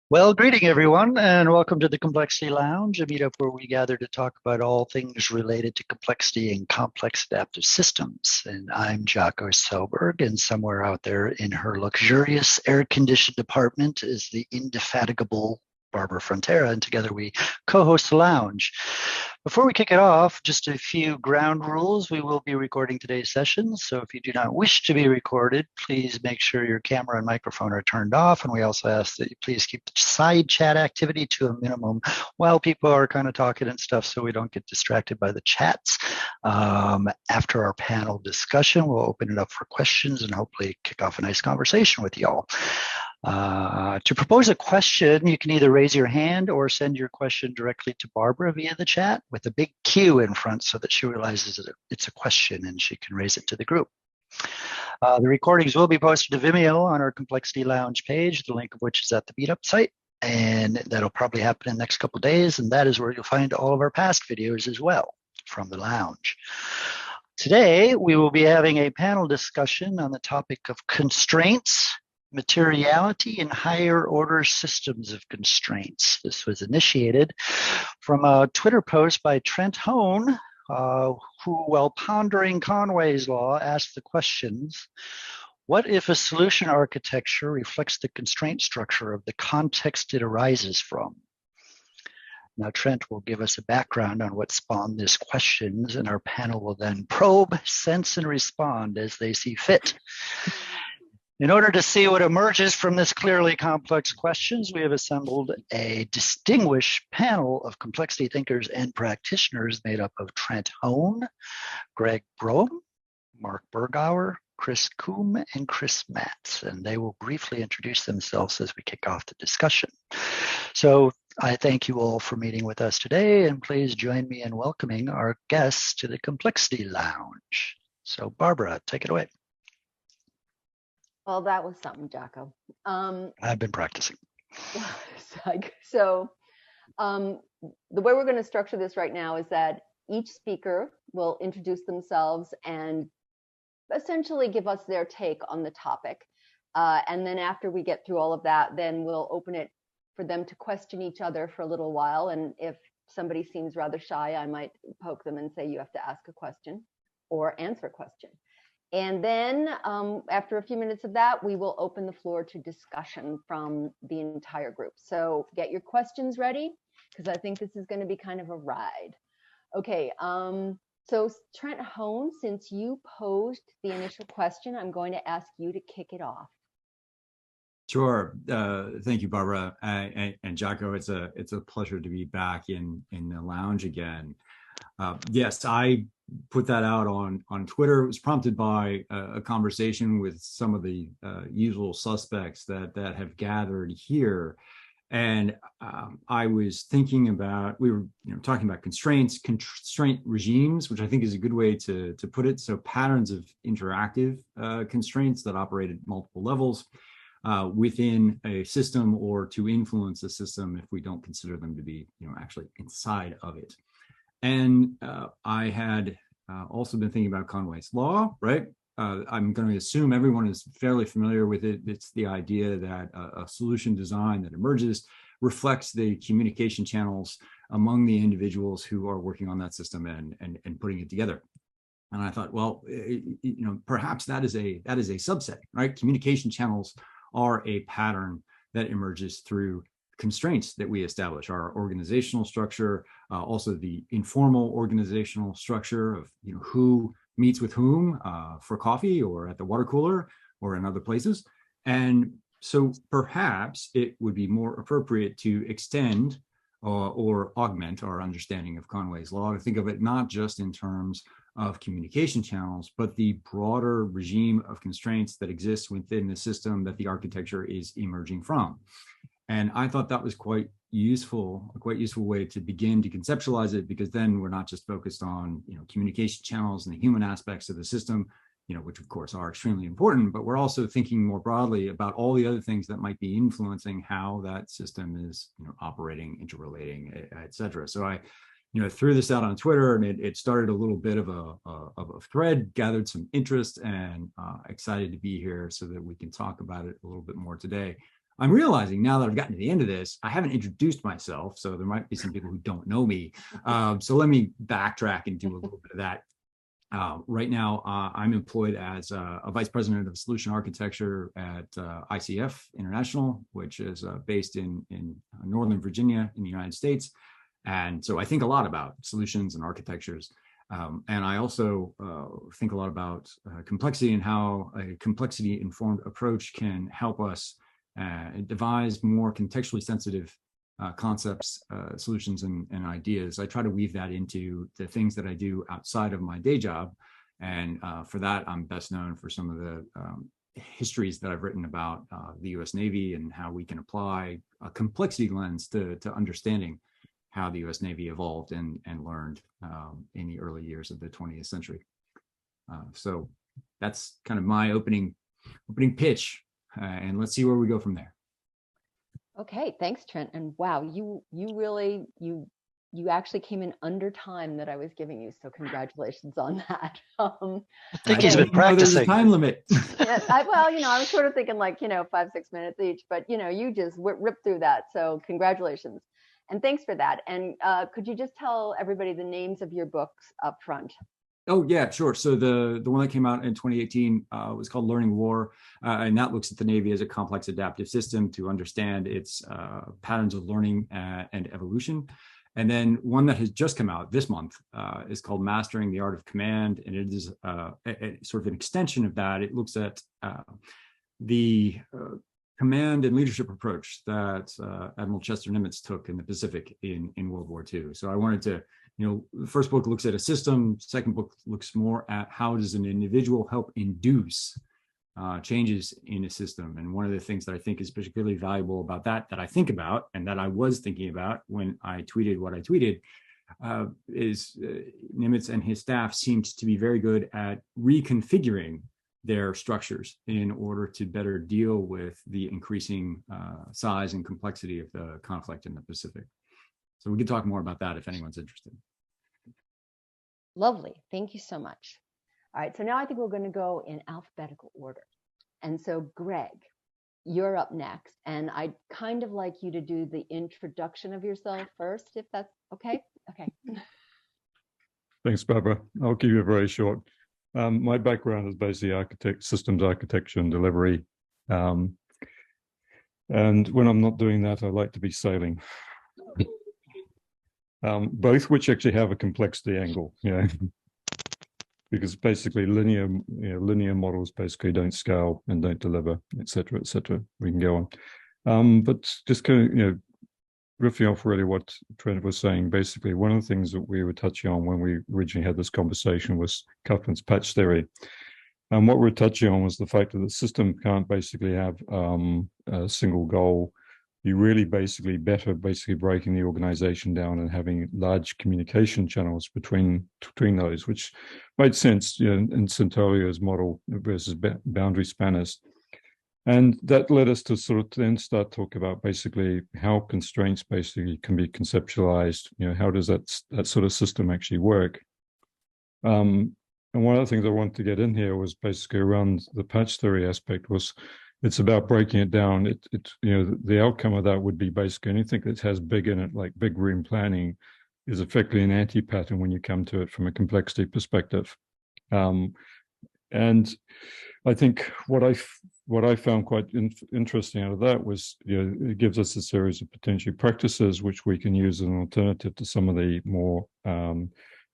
Well, greeting everyone, and welcome to the Complexity Lounge, a meetup where we gather to talk about all things related to complexity and complex adaptive systems. And I'm Jocko Selberg, and somewhere out there in her luxurious air-conditioned apartment is the indefatigable Barbara Frontera, and together we co-host the lounge. Before we kick it off, just a few ground rules. We will be recording today's session, so if you do not wish to be recorded, please make sure your camera and microphone are turned off, and we also ask that you please keep the side chat activity to a minimum while people are kind of talking and stuff so we don't get distracted by the chats. After our panel discussion, we'll open it up for questions and hopefully kick off a nice conversation with y'all. To propose a question, you can either raise your hand or send your question directly to Barbara via the chat with a big Q in front so that she realizes that it's a question and she can raise it to the group. The recordings will be posted to Vimeo on our Complexity Lounge page, the link of which is at the meetup site. And that'll probably happen in the next couple of days. And that is where you'll find all of our past videos as well from the lounge. Today, we will be having a panel discussion on the topic of constraints, materiality, and higher order systems of constraints. This was initiated from a Twitter post by Trent Hone, who, while pondering Conway's law, asked the questions, what if a solution architecture reflects the constraint structure of the context it arises from? Now, Trent will give us a background on what spawned these questions, and our panel will then probe, sense, and respond as they see fit. In order to see what emerges from this clearly complex questions, we have assembled a distinguished panel of complexity thinkers and practitioners made up of Trent Hone, Greg Brougham, Marc Burgauer, Chris Combe, and Chris Matz, and they will briefly introduce themselves as we kick off the discussion. So I thank you all for meeting with us today, and please join me in welcoming our guests to the Complexity Lounge. So Barbara, take it away. Well, that was something, Jocko. I've been practicing. So the way we're going to structure this right now is that each speaker will introduce themselves and essentially give us their take on the topic. And then after we get through all of that, then we'll open it for them to question each other for a little while. And if somebody seems rather shy, I might poke them and say, you have to ask a question or answer a question. And then after a few minutes of that, we will open the floor to discussion from the entire group. So get your questions ready, because I think this is going to be kind of a ride. Okay, so Trent Hone, since you posed the initial question, I'm going to ask you to kick it off. Sure. Thank you, Barbara. And Jocko, it's a pleasure to be back in the lounge again. Yes, I put that out on Twitter. It was prompted by a conversation with some of the usual suspects that have gathered here. And I was thinking about, we were talking about constraint regimes, which I think is a good way to put it. So patterns of interactive constraints that operate at multiple levels within a system, or to influence a system if we don't consider them to be actually inside of it. And I had also been thinking about Conway's law, right? I'm going to assume everyone is fairly familiar with it. It's the idea that a solution design that emerges reflects the communication channels among the individuals who are working on that system and putting it together. And I thought, well, perhaps that is a subset, right? Communication channels are a pattern that emerges through constraints that we establish, our organizational structure, also the informal organizational structure of who meets with whom for coffee or at the water cooler or in other places. And so perhaps it would be more appropriate to extend or augment our understanding of Conway's law, to think of it not just in terms of communication channels, but the broader regime of constraints that exists within the system that the architecture is emerging from. And I thought that was quite useful, a quite useful way to begin to conceptualize it, because then we're not just focused on communication channels and the human aspects of the system, which of course are extremely important, but we're also thinking more broadly about all the other things that might be influencing how that system is operating, interrelating, et cetera. So I threw this out on Twitter, and it started a little bit of a thread, gathered some interest, and excited to be here so that we can talk about it a little bit more today. I'm realizing now that I've gotten to the end of this, I haven't introduced myself, so there might be some people who don't know me. So let me backtrack and do a little bit of that. Right now, I'm employed as a vice president of solution architecture at ICF International, which is based in Northern Virginia in the United States. And so I think a lot about solutions and architectures. And I also think a lot about complexity and how a complexity-informed approach can help us devise more contextually sensitive concepts, solutions, and ideas. I try to weave that into the things that I do outside of my day job. And for that, I'm best known for some of the histories that I've written about the US Navy and how we can apply a complexity lens to understanding how the US Navy evolved and learned in the early years of the 20th century. So that's kind of my opening pitch. And let's see where we go from there. Okay, thanks, Trent. And wow, you really actually came in under time that I was giving you. So congratulations on that. I think he's been practicing. There's a time limit. Yeah, I was sort of thinking like 5-6 minutes each, but you just ripped through that. So congratulations, and thanks for that. And could you just tell everybody the names of your books up front? Oh, yeah, sure. So the one that came out in 2018 was called Learning War, and that looks at the Navy as a complex adaptive system to understand its patterns of learning and evolution. And then one that has just come out this month is called Mastering the Art of Command, and it is sort of an extension of that. It looks at the command and leadership approach that Admiral Chester Nimitz took in the Pacific in World War II. So I wanted to, the first book looks at a system. Second book looks more at how does an individual help induce changes in a system. And one of the things that I think is particularly valuable about that I think about, and that I was thinking about when I tweeted what I tweeted, is Nimitz and his staff seemed to be very good at reconfiguring their structures in order to better deal with the increasing size and complexity of the conflict in the Pacific. So we could talk more about that if anyone's interested. Lovely. Thank you so much. All right. So now I think we're going to go in alphabetical order. And so Greg, you're up next. And I'd kind of like you to do the introduction of yourself first, if that's okay. Okay. Thanks, Barbara. I'll give you a very short. My background is basically systems architecture and delivery. And when I'm not doing that, I like to be sailing. Both which actually have a complexity angle, because basically linear models basically don't scale and don't deliver, et cetera, et cetera. We can go on. But just kind of, riffing off really what Trent was saying, basically one of the things that we were touching on when we originally had this conversation was Kauffman's patch theory. And what we're touching on was the fact that the system can't basically have a single goal. You really basically breaking the organization down and having large communication channels between those, which made sense in Centolio's model versus boundary spanners. And that led us to sort of then start talking about basically how constraints basically can be conceptualized. How does that sort of system actually work? And one of the things I wanted to get in here was basically around the patch theory aspect was it's about breaking it down. The outcome of that would be basically anything that has big in it, like big room planning, is effectively an anti-pattern when you come to it from a complexity perspective. And I think what I found quite interesting out of that was, it gives us a series of potentially practices which we can use as an alternative to some of the more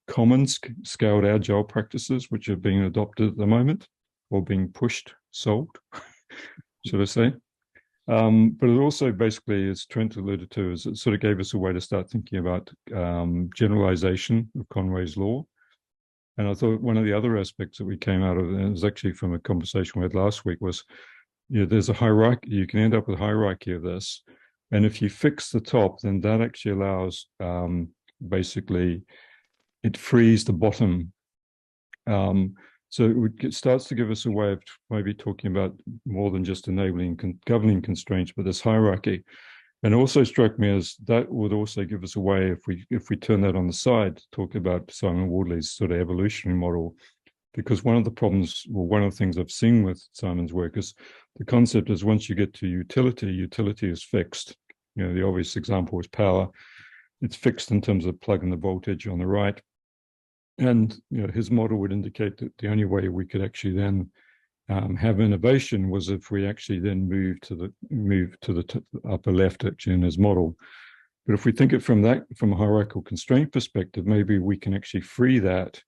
common scaled agile practices which are being adopted at the moment or being sold, should I say. But it also basically, as Trent alluded to, is it sort of gave us a way to start thinking about generalization of Conway's law. And I thought one of the other aspects that we came out of, and it was actually from a conversation we had last week, was, there's a hierarchy. You can end up with a hierarchy of this. And if you fix the top, then that actually allows, basically, it frees the bottom. So it starts to give us a way of maybe talking about more than just enabling governing constraints, but this hierarchy. And also struck me as that would also give us a way, if we turn that on the side, to talk about Simon Wardley's sort of evolutionary model, because one of the problems, or one of the things I've seen with Simon's work is the concept is once you get to utility is fixed. You know, the obvious example is power. It's fixed in terms of plugging the voltage on the right. And you know, his model would indicate that the only way we could actually then have innovation was if we actually then move to the upper left, actually, in his model. But if we think it from a hierarchical constraint perspective, maybe we can actually free that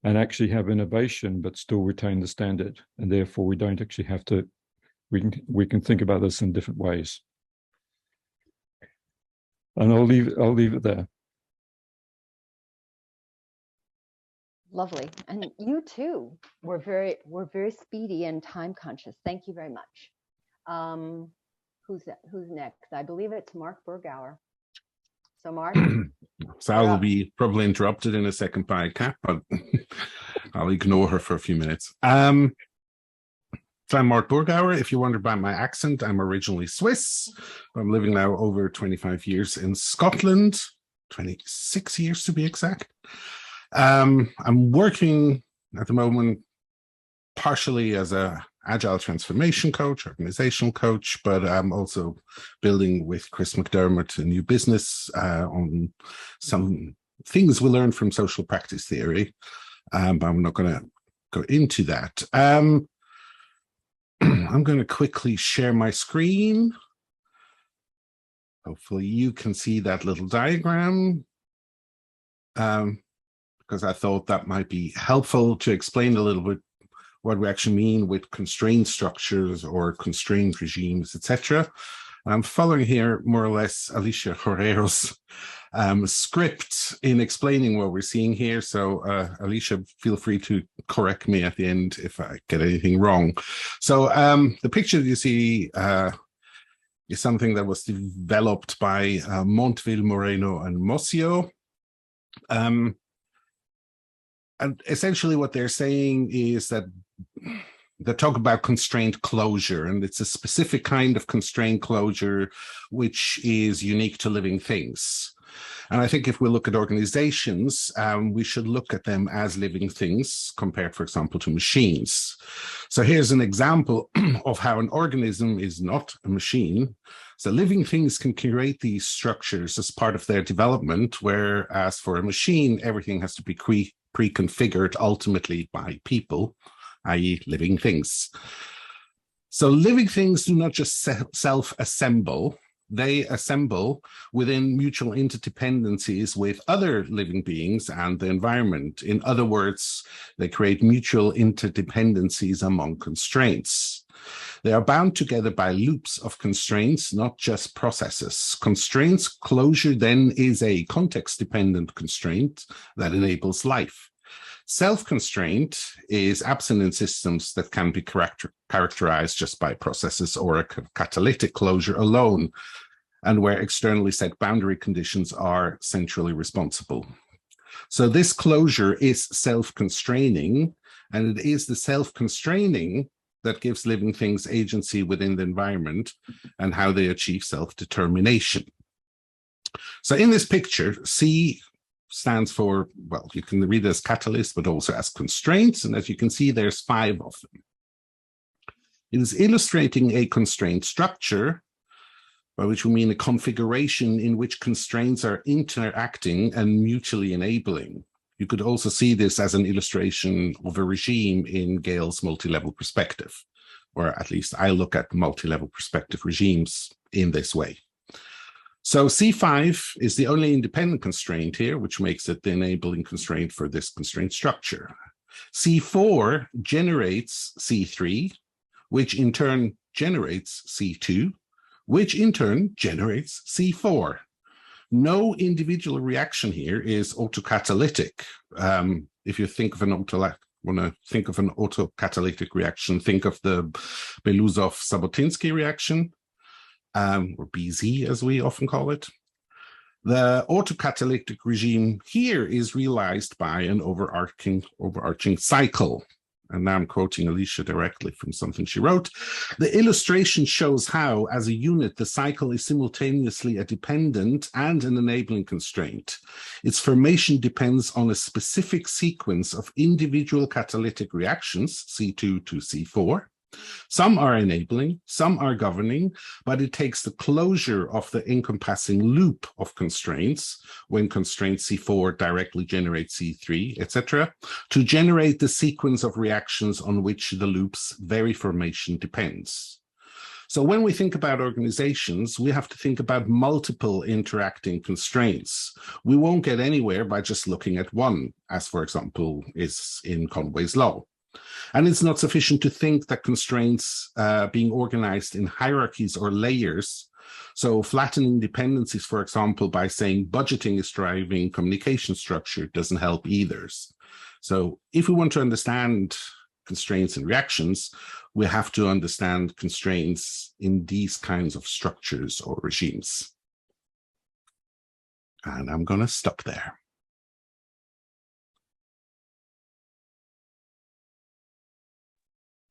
and actually have innovation, but still retain the standard. And therefore, we don't actually have to. We can think about this in different ways. And I'll leave it there. Lovely. And you too were very speedy and time conscious. Thank you very much. Who's next? I believe it's Marc Burgauer. So Marc. Sal will be probably interrupted in a second by Kat, but I'll ignore her for a few minutes. So I'm Marc Burgauer. If you wonder about my accent, I'm originally Swiss. I'm living now over 25 years in Scotland, 26 years to be exact. I'm working at the moment partially as a agile transformation coach, organizational coach, but I'm also building with Chris McDermott a new business on some things we learned from social practice theory. But I'm not going to go into that. I'm going to quickly share my screen. Hopefully you can see that little diagram. Because I thought that might be helpful to explain a little bit what we actually mean with constrained structures or constrained regimes, etc. I'm following here more or less Alicia Herrera's script in explaining what we're seeing here. So Alicia, feel free to correct me at the end if I get anything wrong. So the picture that you see is something that was developed by Montville, Moreno, and Mosio. And essentially what they're saying is that they talk about constraint closure, and it's a specific kind of constraint closure which is unique to living things. And I think if we look at organizations, we should look at them as living things compared, for example, to machines. So here's an example of how an organism is not a machine. So living things can create these structures as part of their development, whereas for a machine, everything has to be pre-configured ultimately by people, i.e. living things. So living things do not just self-assemble, they assemble within mutual interdependencies with other living beings and the environment. In other words, they create mutual interdependencies among constraints. They are bound together by loops of constraints, not just processes. Constraints closure then is a context-dependent constraint that enables life. Self-constraint is absent in systems that can be characterized just by processes or a catalytic closure alone, and where externally set boundary conditions are centrally responsible. So this closure is self-constraining, and it is the self-constraining that gives living things agency within the environment and how they achieve self-determination. So in this picture, C stands for, well, you can read it as catalyst, but also as constraints. And as you can see, there's 5 of them. It is illustrating a constraint structure, by which we mean a configuration in which constraints are interacting and mutually enabling. You could also see this as an illustration of a regime in Gale's multi-level perspective, or at least I look at multi-level perspective regimes in this way. So C5 is the only independent constraint here, which makes it the enabling constraint for this constraint structure. C4 generates C3, which in turn generates C2, which in turn generates C4. No individual reaction here is autocatalytic. If you think of an autocatalytic reaction, think of the Belousov-Sabotinsky reaction, or BZ as we often call it. The autocatalytic regime here is realized by an overarching cycle. and now I'm quoting Alicia directly from something she wrote, the illustration shows how, as a unit, the cycle is simultaneously a dependent and an enabling constraint. Its formation depends on a specific sequence of individual catalytic reactions, C2 to C4. Some are enabling, some are governing, but it takes the closure of the encompassing loop of constraints, when constraint C4 directly generates C3, etc., to generate the sequence of reactions on which the loop's very formation depends. So when we think about organizations, we have to think about multiple interacting constraints. We won't get anywhere by just looking at one, as for example is in Conway's law. And it's not sufficient to think that constraints being organized in hierarchies or layers. So flattening dependencies, for example, by saying budgeting is driving communication structure doesn't help either. So if we want to understand constraints and reactions, we have to understand constraints in these kinds of structures or regimes. And I'm going to stop there.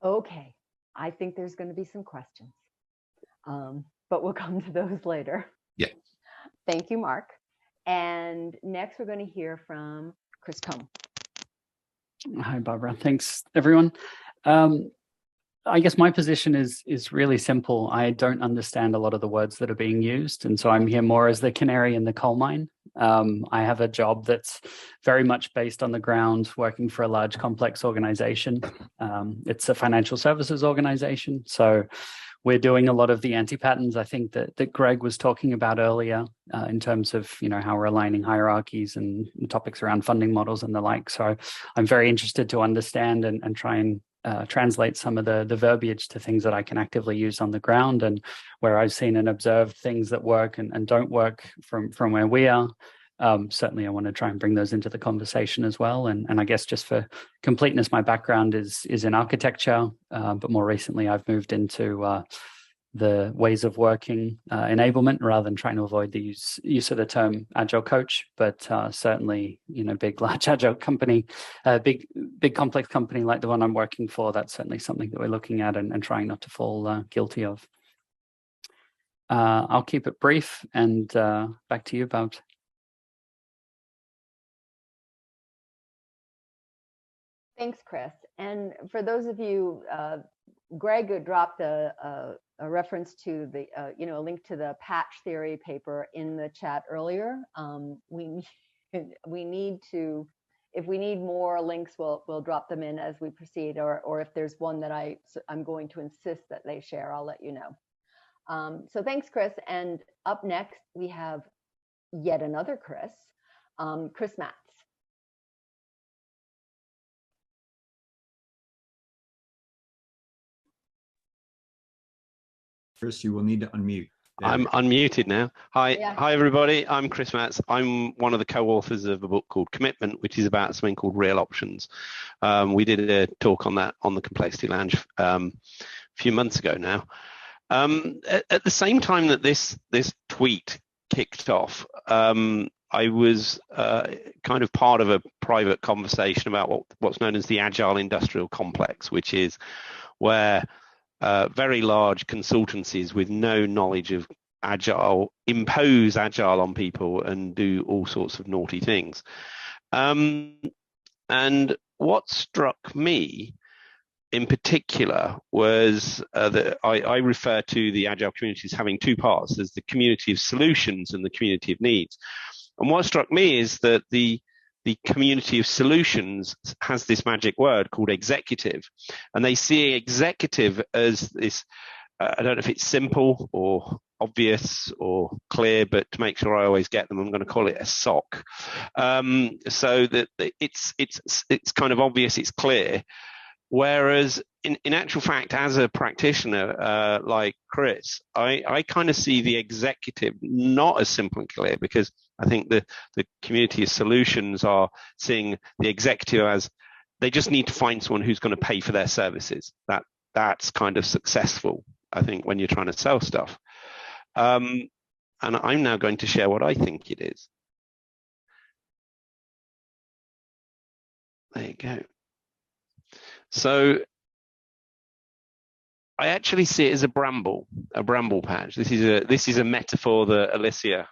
Okay, I think there's going to be some questions, but we'll come to those later. Yeah. Thank you, Marc. And next, we're going to hear from Chris Combe. Hi, Barbara. Thanks, everyone. I guess my position is really simple. I don't understand a lot of the words that are being used, and so I'm here more as the canary in the coal mine. I have a job that's very much based on the ground, working for a large, complex organization. It's a financial services organization, so we're doing a lot of the anti-patterns, I think, that Greg was talking about earlier, in terms of how we're aligning hierarchies and topics around funding models and the like. So I'm very interested to understand and try and translate some of the verbiage to things that I can actively use on the ground, and where I've seen and observed things that work and don't work from where we are. Certainly I want to try and bring those into the conversation as well. And I guess just for completeness, my background is in architecture, but more recently I've moved into the ways of working enablement, rather than trying to avoid the use of the term agile coach. But certainly, big, large agile company, big complex company like the one I'm working for, that's certainly something that we're looking at and trying not to fall guilty of. I'll keep it brief, and back to you, Babs. Thanks, Chris. And for those of you, Greg dropped a reference to the, a link to the patch theory paper in the chat earlier. We need to, if we need more links, we'll drop them in as we proceed, or if there's one that I'm going to insist that they share, I'll let you know. So thanks, Chris. And up next, we have yet another Chris, Chris Matz. Chris, you will need to unmute. I'm unmuted now. Hi, everybody. I'm Chris Matz. I'm one of the co-authors of a book called Commitment, which is about something called real options. We did a talk on that on the Complexity Lounge a few months ago now. At the same time that this tweet kicked off, I was kind of part of a private conversation about what's known as the Agile Industrial Complex, which is where very large consultancies with no knowledge of agile impose agile on people and do all sorts of naughty things. And what struck me in particular was that I refer to the agile community as having two parts. There's the community of solutions and the community of needs. And what struck me is that the community of solutions has this magic word called executive, and they see executive as this, I don't know if it's simple or obvious or clear, but to make sure I always get them, I'm going to call it a SOC. So that it's kind of obvious, it's clear. Whereas in actual fact, as a practitioner like Chris, I kind of see the executive not as simple and clear, because I think the community of solutions are seeing the executive as they just need to find someone who's going to pay for their services. That's kind of successful, I think, when you're trying to sell stuff. And I'm now going to share what I think it is. There you go. So I actually see it as a bramble patch. This is a metaphor that Alicia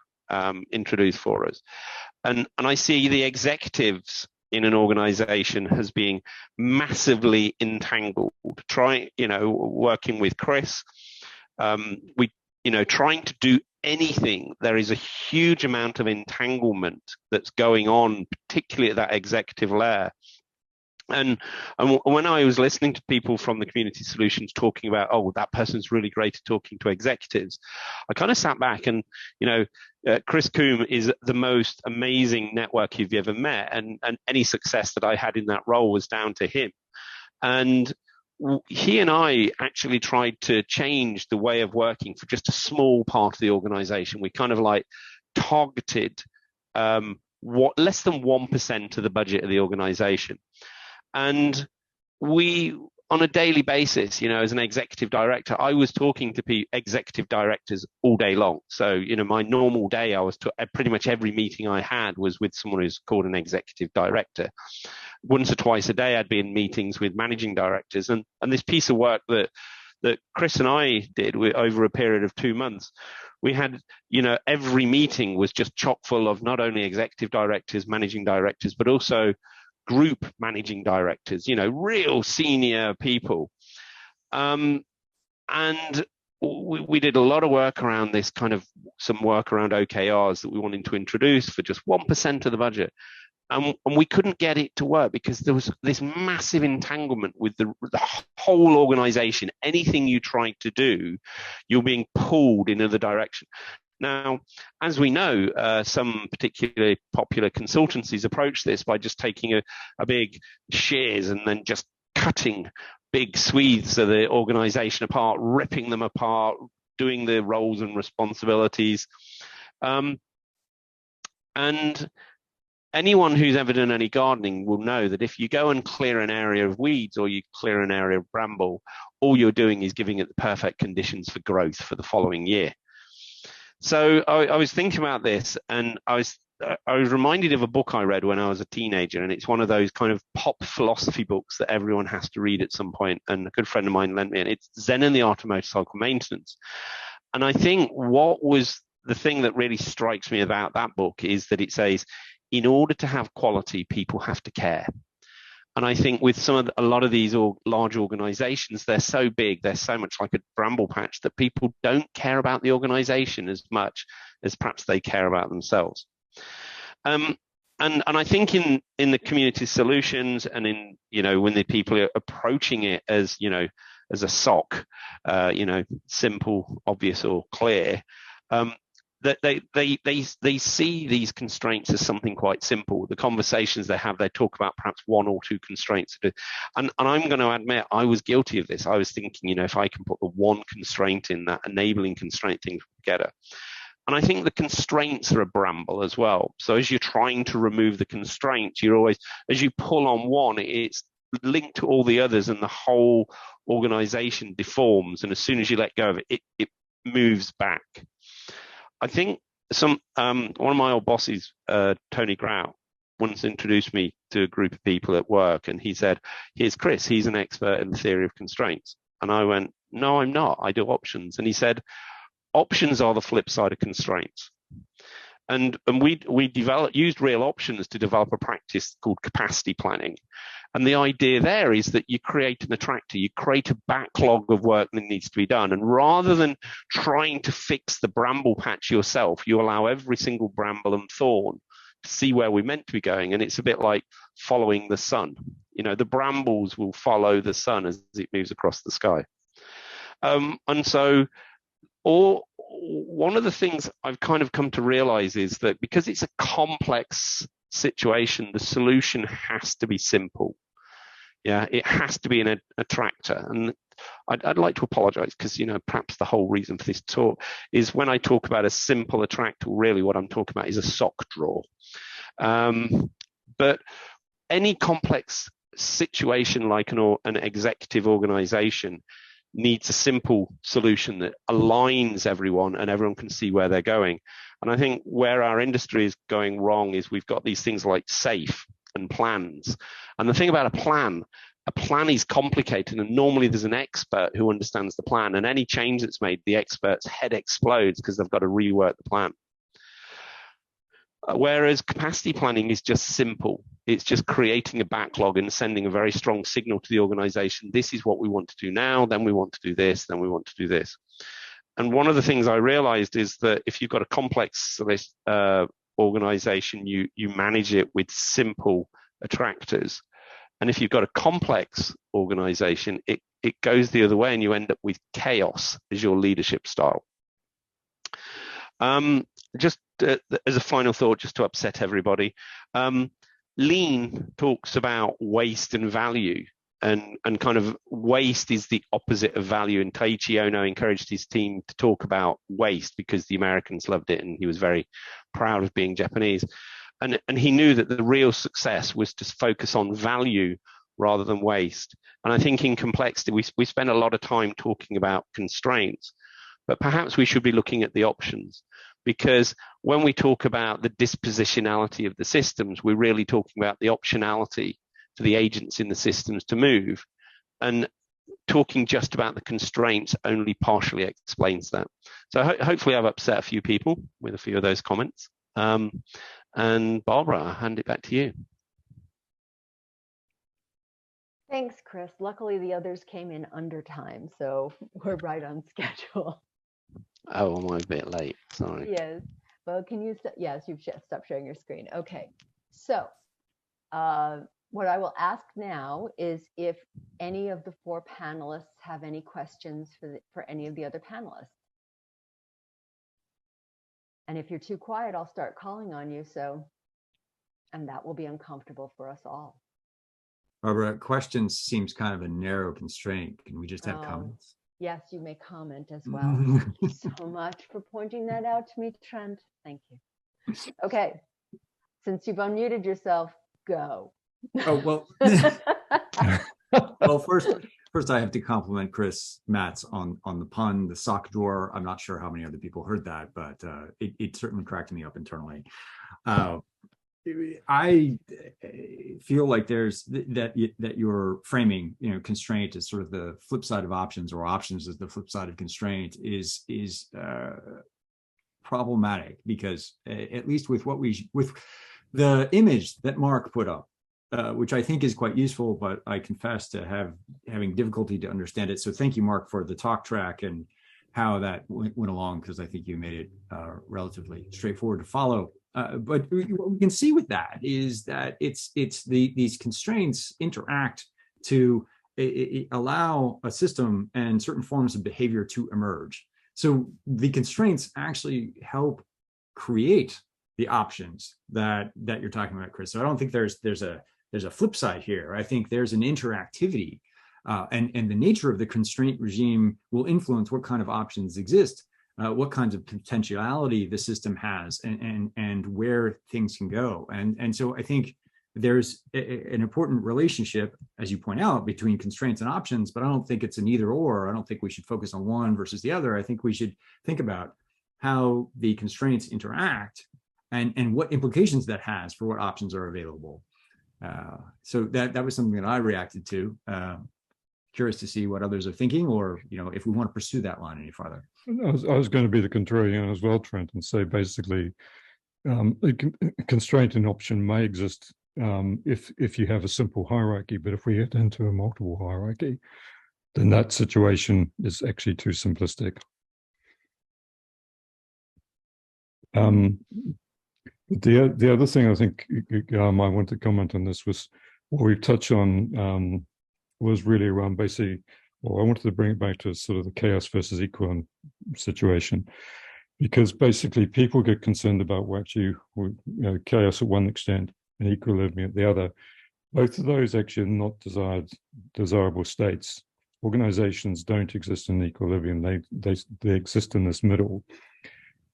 introduced for us, and I see the executives in an organization as being massively entangled. Working with Chris, trying to do anything. There is a huge amount of entanglement that's going on, particularly at that executive layer. And when I was listening to people from the community solutions talking about, oh, that person's really great at talking to executives, I kind of sat back and, Chris Combe is the most amazing network you've ever met. And any success that I had in that role was down to him. And he and I actually tried to change the way of working for just a small part of the organization. We kind of like targeted less than 1% of the budget of the organization. And we, on a daily basis, as an executive director, I was talking to executive directors all day long. So, my normal day, pretty much every meeting I had was with someone who's called an executive director. Once or twice a day, I'd be in meetings with managing directors. And this piece of work that Chris and I did over a period of 2 months, we had, every meeting was just chock full of not only executive directors, managing directors, but also group managing directors, real senior people. And we did a lot of work around this, kind of some work around OKRs that we wanted to introduce for just 1% of the budget. And we couldn't get it to work because there was this massive entanglement with the whole organization. Anything you tried to do, you're being pulled in another direction. Now, as we know, some particularly popular consultancies approach this by just taking a big shears and then just cutting big swathes of the organization apart, ripping them apart, doing the roles and responsibilities. And anyone who's ever done any gardening will know that if you go and clear an area of weeds or you clear an area of bramble, all you're doing is giving it the perfect conditions for growth for the following year. So I was thinking about this, and I was reminded of a book I read when I was a teenager, and it's one of those kind of pop philosophy books that everyone has to read at some point, and a good friend of mine lent me, and it's Zen and the Art of Motorcycle Maintenance. And I think what was the thing that really strikes me about that book is that it says, in order to have quality, people have to care. And I think with a lot of these large organizations, they're so big, they're so much like a bramble patch that people don't care about the organization as much as perhaps they care about themselves. And I think in the community solutions and in, when the people are approaching it as, as a SOC, simple, obvious or clear, that they see these constraints as something quite simple. The conversations they have, they talk about perhaps 1 or 2 constraints. And I'm going to admit, I was guilty of this. I was thinking, if I can put the one constraint in, that enabling constraint, things together. And I think the constraints are a bramble as well. So as you're trying to remove the constraints, you're always, as you pull on one, it's linked to all the others and the whole organization deforms. And as soon as you let go of it, it moves back. I think one of my old bosses, Tony Grout, once introduced me to a group of people at work, and he said, here's Chris, he's an expert in the theory of constraints. And I went, no, I'm not, I do options. And he said, options are the flip side of constraints. And we used real options to develop a practice called capacity planning. And the idea there is that you create an attractor, you create a backlog of work that needs to be done. And rather than trying to fix the bramble patch yourself, you allow every single bramble and thorn to see where we're meant to be going. And it's a bit like following the sun. The brambles will follow the sun as it moves across the sky. And so one of the things I've kind of come to realize is that because it's a complex situation, the solution has to be simple. Yeah, it has to be an attractor. And I'd like to apologize because, perhaps the whole reason for this talk is when I talk about a simple attractor, really what I'm talking about is a sock drawer. But any complex situation like an executive organization needs a simple solution that aligns everyone and everyone can see where they're going. And I think where our industry is going wrong is we've got these things like SAFE and plans. And the thing about a plan, a plan is complicated, and normally there's an expert who understands the plan, and any change that's made, the expert's head explodes because they've got to rework the plan. Whereas capacity planning is just simple. It's just creating a backlog and sending a very strong signal to the organization. This is what we want to do now, then we want to do this, then we want to do this. And one of the things I realized is that if you've got a complex organization, you manage it with simple attractors. And if you've got a complex organization, it goes the other way and you end up with chaos as your leadership style. Just as a final thought, just to upset everybody, Lean talks about waste and value, and kind of waste is the opposite of value. And Taiichi Ono encouraged his team to talk about waste because the Americans loved it, and he was very proud of being Japanese. And he knew that the real success was to focus on value rather than waste. And I think in complexity, we spend a lot of time talking about constraints, but perhaps we should be looking at the options. Because when we talk about the dispositionality of the systems, we're really talking about the optionality for the agents in the systems to move. And talking just about the constraints only partially explains that. So hopefully I've upset a few people with a few of those comments. And Barbara, I'll hand it back to you. Thanks, Chris. Luckily, the others came in under time, so we're right on schedule. Oh, am I a bit late? Sorry. Yes. Well, can you? Yes, you've stopped sharing your screen. Okay. So, what I will ask now is if any of the 4 panelists have any questions for any of the other panelists. And if you're too quiet, I'll start calling on you. And that will be uncomfortable for us all. Barbara, questions seems kind of a narrow constraint. Can we just have comments? Yes, you may comment as well. Thank you so much for pointing that out to me, Trent. Thank you. Okay, since you've unmuted yourself, go. Oh, well. Well, first I have to compliment Chris Matz on the pun, the sock drawer. I'm not sure how many other people heard that, but it certainly cracked me up internally. I feel like there's that you're framing, constraint as sort of the flip side of options, or options as the flip side of constraint is problematic, because at least with the image that Marc put up, which I think is quite useful, but I confess to having difficulty to understand it. So thank you, Marc, for the talk track and how that went along, because I think you made it relatively straightforward to follow. But what we can see with that is that these constraints interact to allow a system and certain forms of behavior to emerge. So the constraints actually help create the options that you're talking about, Chris. So I don't think there's a flip side here. I think there's an interactivity, and the nature of the constraint regime will influence what kind of options exist. What kinds of potentiality the system has, and where things can go. And so I think there's an important relationship, as you point out, between constraints and options, but I don't think it's an either or. I don't think we should focus on one versus the other. I think we should think about how the constraints interact and what implications that has for what options are available. So that was something that I reacted to. Curious to see what others are thinking, or if we want to pursue that line any farther. I was going to be the contrarian as well, Trent, and say basically constraint and option may exist if you have a simple hierarchy, but if we get into a multiple hierarchy, then that situation is actually too simplistic. The other thing I think I want to comment on this was what we've touched on was really around basically, well, I wanted to bring it back to sort of the chaos versus equilibrium situation, because basically people get concerned about chaos at one extent and equilibrium at the other. Both of those actually are not desirable states. Organizations don't exist in equilibrium. They exist in this middle.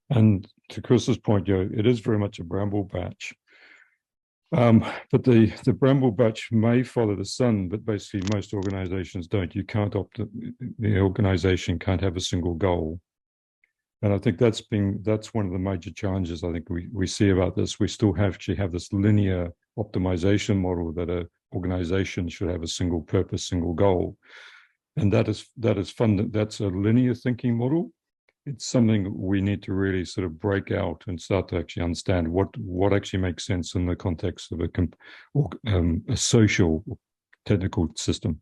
And to Chris's point, it is very much a bramble patch. But the bramble patch may follow the sun, but basically most organizations don't. You can't the organization can't have a single goal. And I think that's one of the major challenges I think we see about this. We still actually have this linear optimization model that organization should have a single purpose, single goal. And that's a linear thinking model. It's something we need to really sort of break out and start to actually understand what actually makes sense in the context of a social technical system.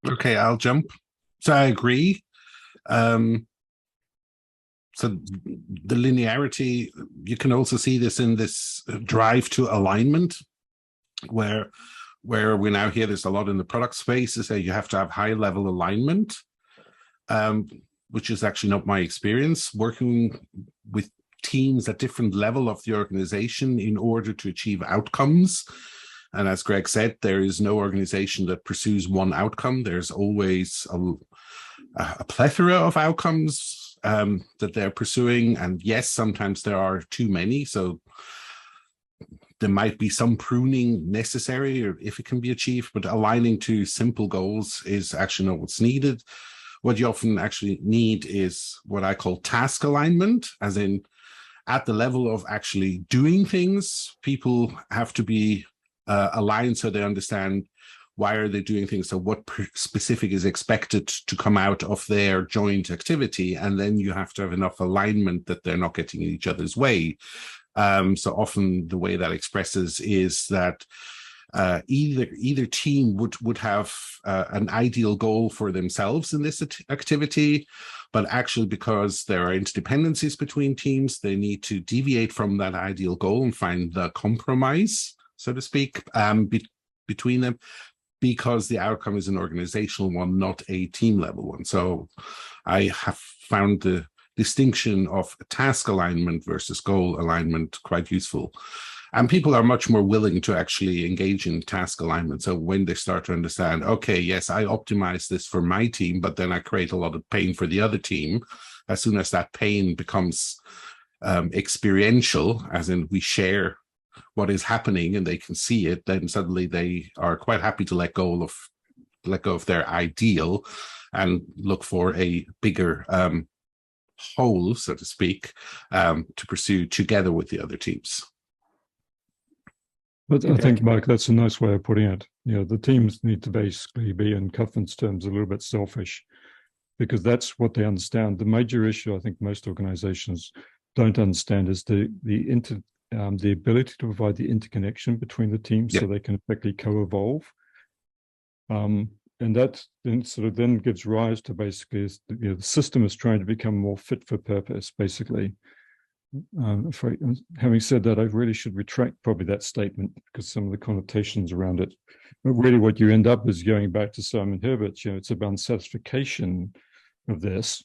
Okay, I'll jump. So I agree. So the linearity, you can also see this in this drive to alignment, where we now hear this a lot in the product space, is that you have to have high level alignment, which is actually not my experience, working with teams at different level of the organization in order to achieve outcomes. And as Greg said, there is no organization that pursues one outcome. There's always a plethora of outcomes that they're pursuing. And yes, sometimes there are too many. So there might be some pruning necessary, or if it can be achieved, but aligning to simple goals is actually not what's needed. What you often actually need is what I call task alignment, as in at the level of actually doing things, people have to be aligned so they understand why are they doing things, so what specific is expected to come out of their joint activity, and then you have to have enough alignment that they're not getting in each other's way. So often the way that expresses is that either team would have an ideal goal for themselves in this activity, but actually because there are interdependencies between teams, they need to deviate from that ideal goal and find the compromise, so to speak, between them, because the outcome is an organizational one, not a team level one. So I have found the distinction of task alignment versus goal alignment quite useful. And people are much more willing to actually engage in task alignment. So when they start to understand, okay, yes, I optimize this for my team, but then I create a lot of pain for the other team. As soon as that pain becomes experiential, as in we share what is happening and they can see it, then suddenly they are quite happy to let go of their ideal and look for a bigger whole, so to speak, to pursue together with the other teams. But I think, Mark, that's a nice way of putting it. You know, the teams need to basically be, in Cuthman's terms, a little bit selfish, because that's what they understand. The major issue I think most organizations don't understand is the ability to provide the interconnection between the teams, so they can effectively co-evolve. And that then gives rise to basically the system is trying to become more fit for purpose, basically. Having said that, I really should retract probably that statement, because some of the connotations around it. But really what you end up is going back to Simon Herbert, it's about satisfaction of this.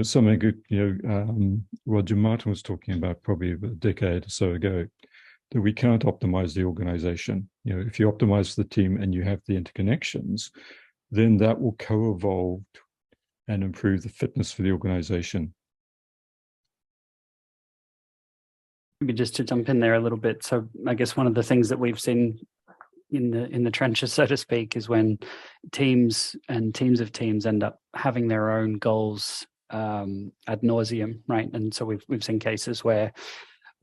Something Roger Martin was talking about probably a decade or so ago, that we can't optimize the organization. If you optimize the team and you have the interconnections, then that will co-evolve and improve the fitness for the organization. Maybe just to jump in there a little bit. So I guess one of the things that we've seen in the trenches, so to speak, is when teams and teams of teams end up having their own goals ad nauseum, right? And so we've seen cases where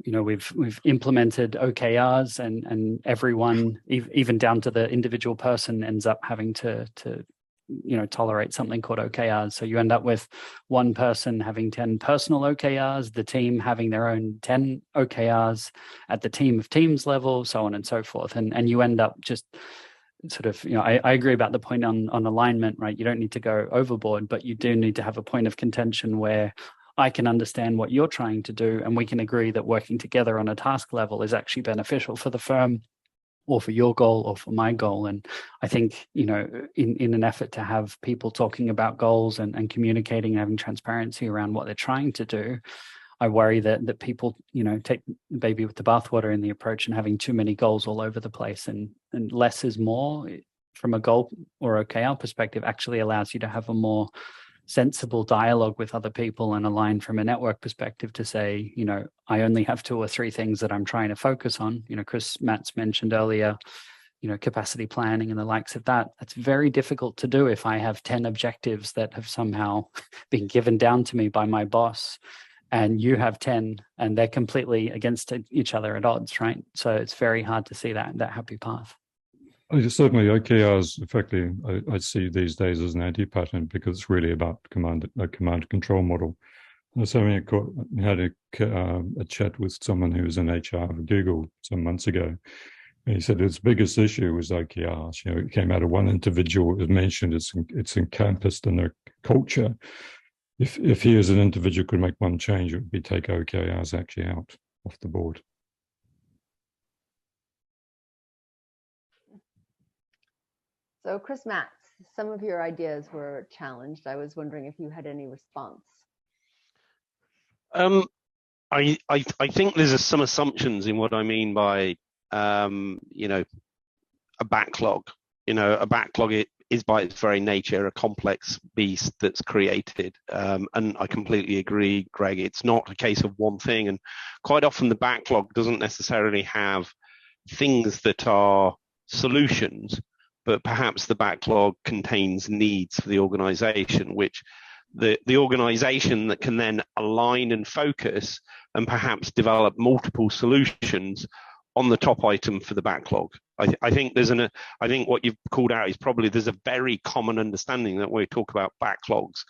we've implemented OKRs and everyone, even down to the individual person, ends up having to tolerate something called OKRs. So you end up with one person having 10 personal OKRs, the team having their own 10 OKRs at the team of teams level, so on and so forth. And you end up just sort of, I agree about the point on alignment, right? You don't need to go overboard, but you do need to have a point of contention where I can understand what you're trying to do, and we can agree that working together on a task level is actually beneficial for the firm, or for your goal, or for my goal. And I think, in an effort to have people talking about goals and communicating, having transparency around what they're trying to do, I worry that people, take the baby with the bathwater in the approach and having too many goals all over the place, and less is more from a goal or OKR perspective actually allows you to have a more sensible dialogue with other people and align from a network perspective to say, I only have 2 or 3 things that I'm trying to focus on. Chris Matz mentioned earlier, capacity planning and the likes of that. That's very difficult to do if I have 10 objectives that have somehow been given down to me by my boss. and you have 10, and they're completely against each other at odds, right? So it's very hard to see that happy path. Certainly, OKRs, effectively, I see these days as an anti-pattern, because it's really about a command and control model. I was having had a chat with someone who was in HR of Google some months ago. And he said his biggest issue was OKRs. You know, it came out of one individual. It mentioned it's encompassed in their culture. If he as an individual could make one change, it would be take OKRs actually out off the board. So Chris Matz, some of your ideas were challenged. I was wondering if you had any response. I think there's some assumptions in what I mean by you know, a backlog. You know, a backlog is by its very nature a complex beast that's created. And I completely agree, Greg. It's not a case of one thing, and quite often the backlog doesn't necessarily have things that are solutions, but perhaps the backlog contains needs for the organization, which the organization that can then align and focus and perhaps develop multiple solutions on the top item for the backlog. I think I think what you've called out is probably there's a very common understanding that when we talk about backlogs,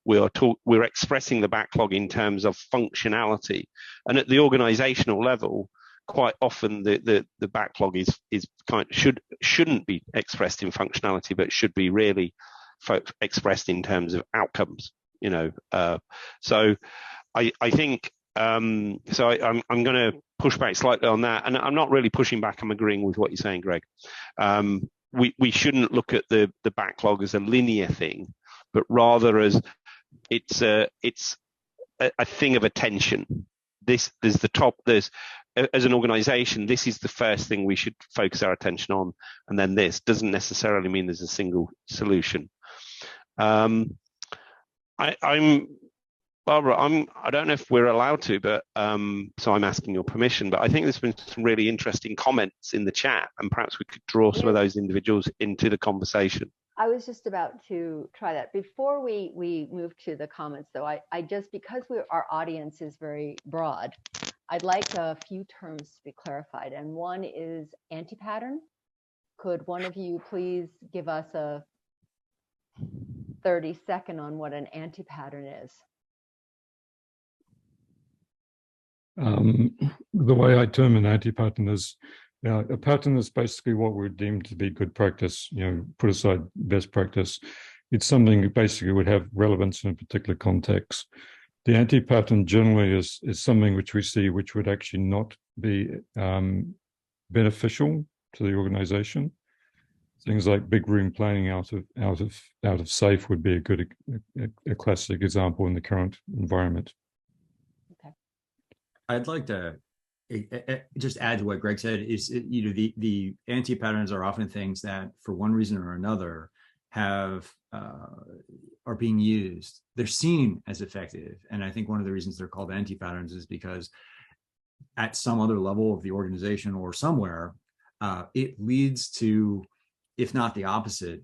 we're expressing the backlog in terms of functionality, and at the organizational level, quite often the backlog is shouldn't be expressed in functionality, but should be really expressed in terms of outcomes. You know, so I think so. I'm going to push back slightly on that, and I'm not really pushing back. I'm agreeing with what you're saying, Greg. We shouldn't look at the backlog as a linear thing, but rather as it's a thing of attention. There's the top. There's as an organization, this is the first thing we should focus our attention on, and then this doesn't necessarily mean there's a single solution. Barbara, I don't know if we're allowed to, but so I'm asking your permission, but I think there's been some really interesting comments in the chat, and perhaps we could draw some of those individuals into the conversation. I was just about to try that. Before we move to the comments, though, I just, because our audience is very broad, I'd like a few terms to be clarified. And one is anti-pattern. Could one of you please give us a 30-second on what an anti-pattern is? The way I term an anti-pattern is, a pattern is basically what we deem to be good practice, you know, put aside best practice. It's something that basically would have relevance in a particular context. The anti-pattern generally is something which we see which would actually not be beneficial to the organization. Things like big room planning out of SAFE would be a classic example in the current environment. Okay. I'd like to just add to what Greg said. Is you know, the anti-patterns are often things that for one reason or another are being used. They're seen as effective, and I think one of the reasons they're called anti-patterns is because at some other level of the organization or somewhere, it leads to, if not the opposite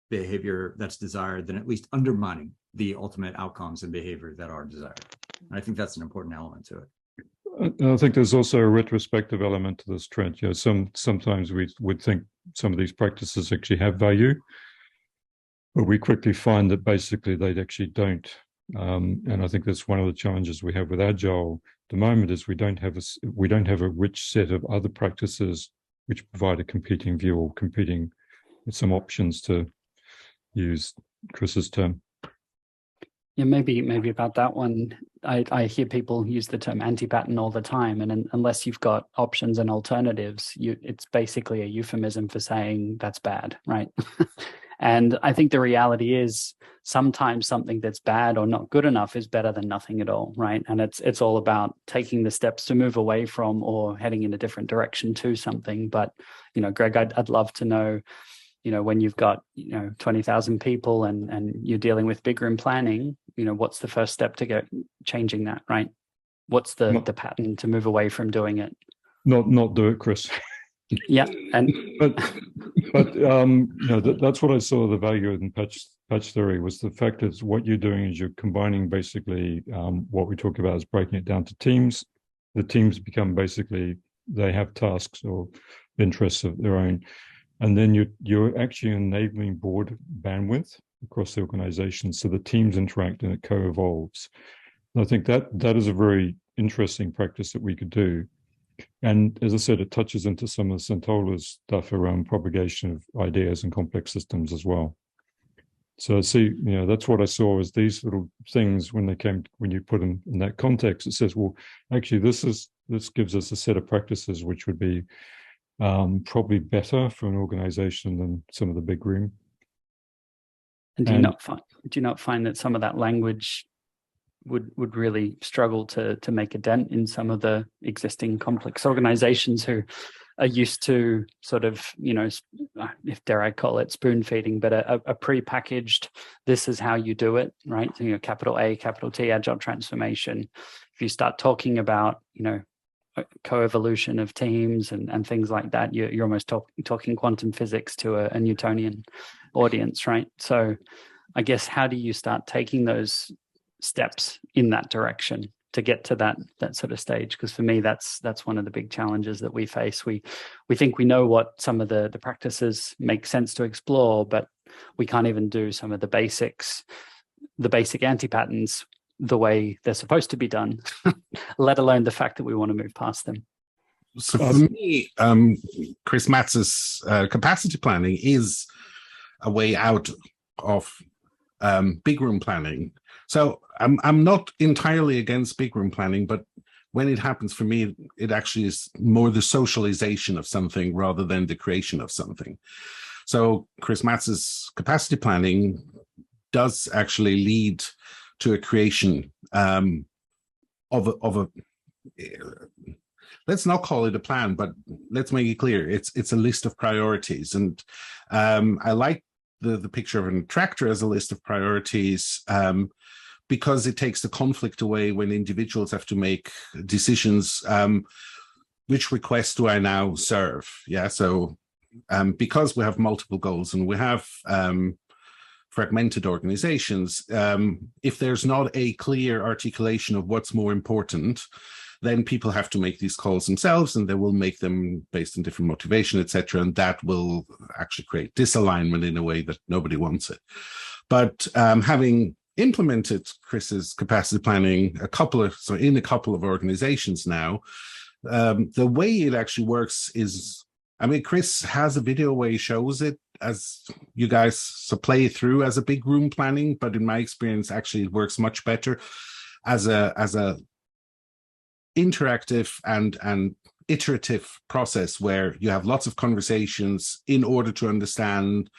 behavior that's desired, then at least undermining the ultimate outcomes and behavior that are desired. And I think that's an important element to it. I think there's also a retrospective element to this, Trent. You know, sometimes we would think some of these practices actually have value, but we quickly find that basically they actually don't. And I think that's one of the challenges we have with Agile at the moment is we don't have a rich set of other practices which provide a competing view or competing with some options, to use Chris's term. Yeah, maybe about that one. I hear people use the term anti-pattern all the time, and unless you've got options and alternatives, it's basically a euphemism for saying that's bad, right? And I think the reality is sometimes something that's bad or not good enough is better than nothing at all, right? And it's all about taking the steps to move away from or heading in a different direction to something. But, you know, Greg, I'd love to know, you know, when you've got, 20,000 people and you're dealing with big room planning, what's the first step to get changing that, right? What's the pattern to move away from doing it? Not do it, Chris. Yeah, and but that's what I saw the value in patch touch theory was the fact is what you're doing is you're combining basically what we talk about is breaking it down to teams. The teams become basically, they have tasks or interests of their own. And then you're actually enabling board bandwidth across the organization. So the teams interact and it co-evolves. And I think that is a very interesting practice that we could do. And as I said, it touches into some of Santola's stuff around propagation of ideas and complex systems as well. So see, that's what I saw is these little things when you put them in that context, it says, well, actually this gives us a set of practices which would be probably better for an organization than some of the big room. And do you not find that some of that language would really struggle to make a dent in some of the existing complex organizations who are used to sort of, if dare I call it spoon feeding, but a pre-packaged, this is how you do it, right? Capital A, capital T, agile transformation. If you start talking about, co-evolution of teams and things like that, you're almost talking quantum physics to a Newtonian audience, right? So I guess how do you start taking those steps in that direction to get to that sort of stage? Because for me, that's one of the big challenges that we face. We think we know what some of the practices make sense to explore, but we can't even do some of the basics, the basic anti-patterns the way they're supposed to be done, let alone the fact that we want to move past them. So for me, Chris Matz's capacity planning is a way out of big room planning. So I'm not entirely against big room planning, but when it happens for me, it actually is more the socialization of something rather than the creation of something. So Chris Matz's capacity planning does actually lead to a creation of a let's not call it a plan, but let's make it clear. It's a list of priorities. And I like the picture of an attractor as a list of priorities because it takes the conflict away when individuals have to make decisions. Which request do I now serve? Yeah, so because we have multiple goals and we have fragmented organizations, if there's not a clear articulation of what's more important, then people have to make these calls themselves, and they will make them based on different motivation, etc. And that will actually create disalignment in a way that nobody wants it. But having implemented Chris's capacity planning in a couple of organizations now, the way it actually works is, Chris has a video where he shows it as you guys play through as a big room planning, but in my experience, actually it works much better as a interactive and iterative process where you have lots of conversations in order to understand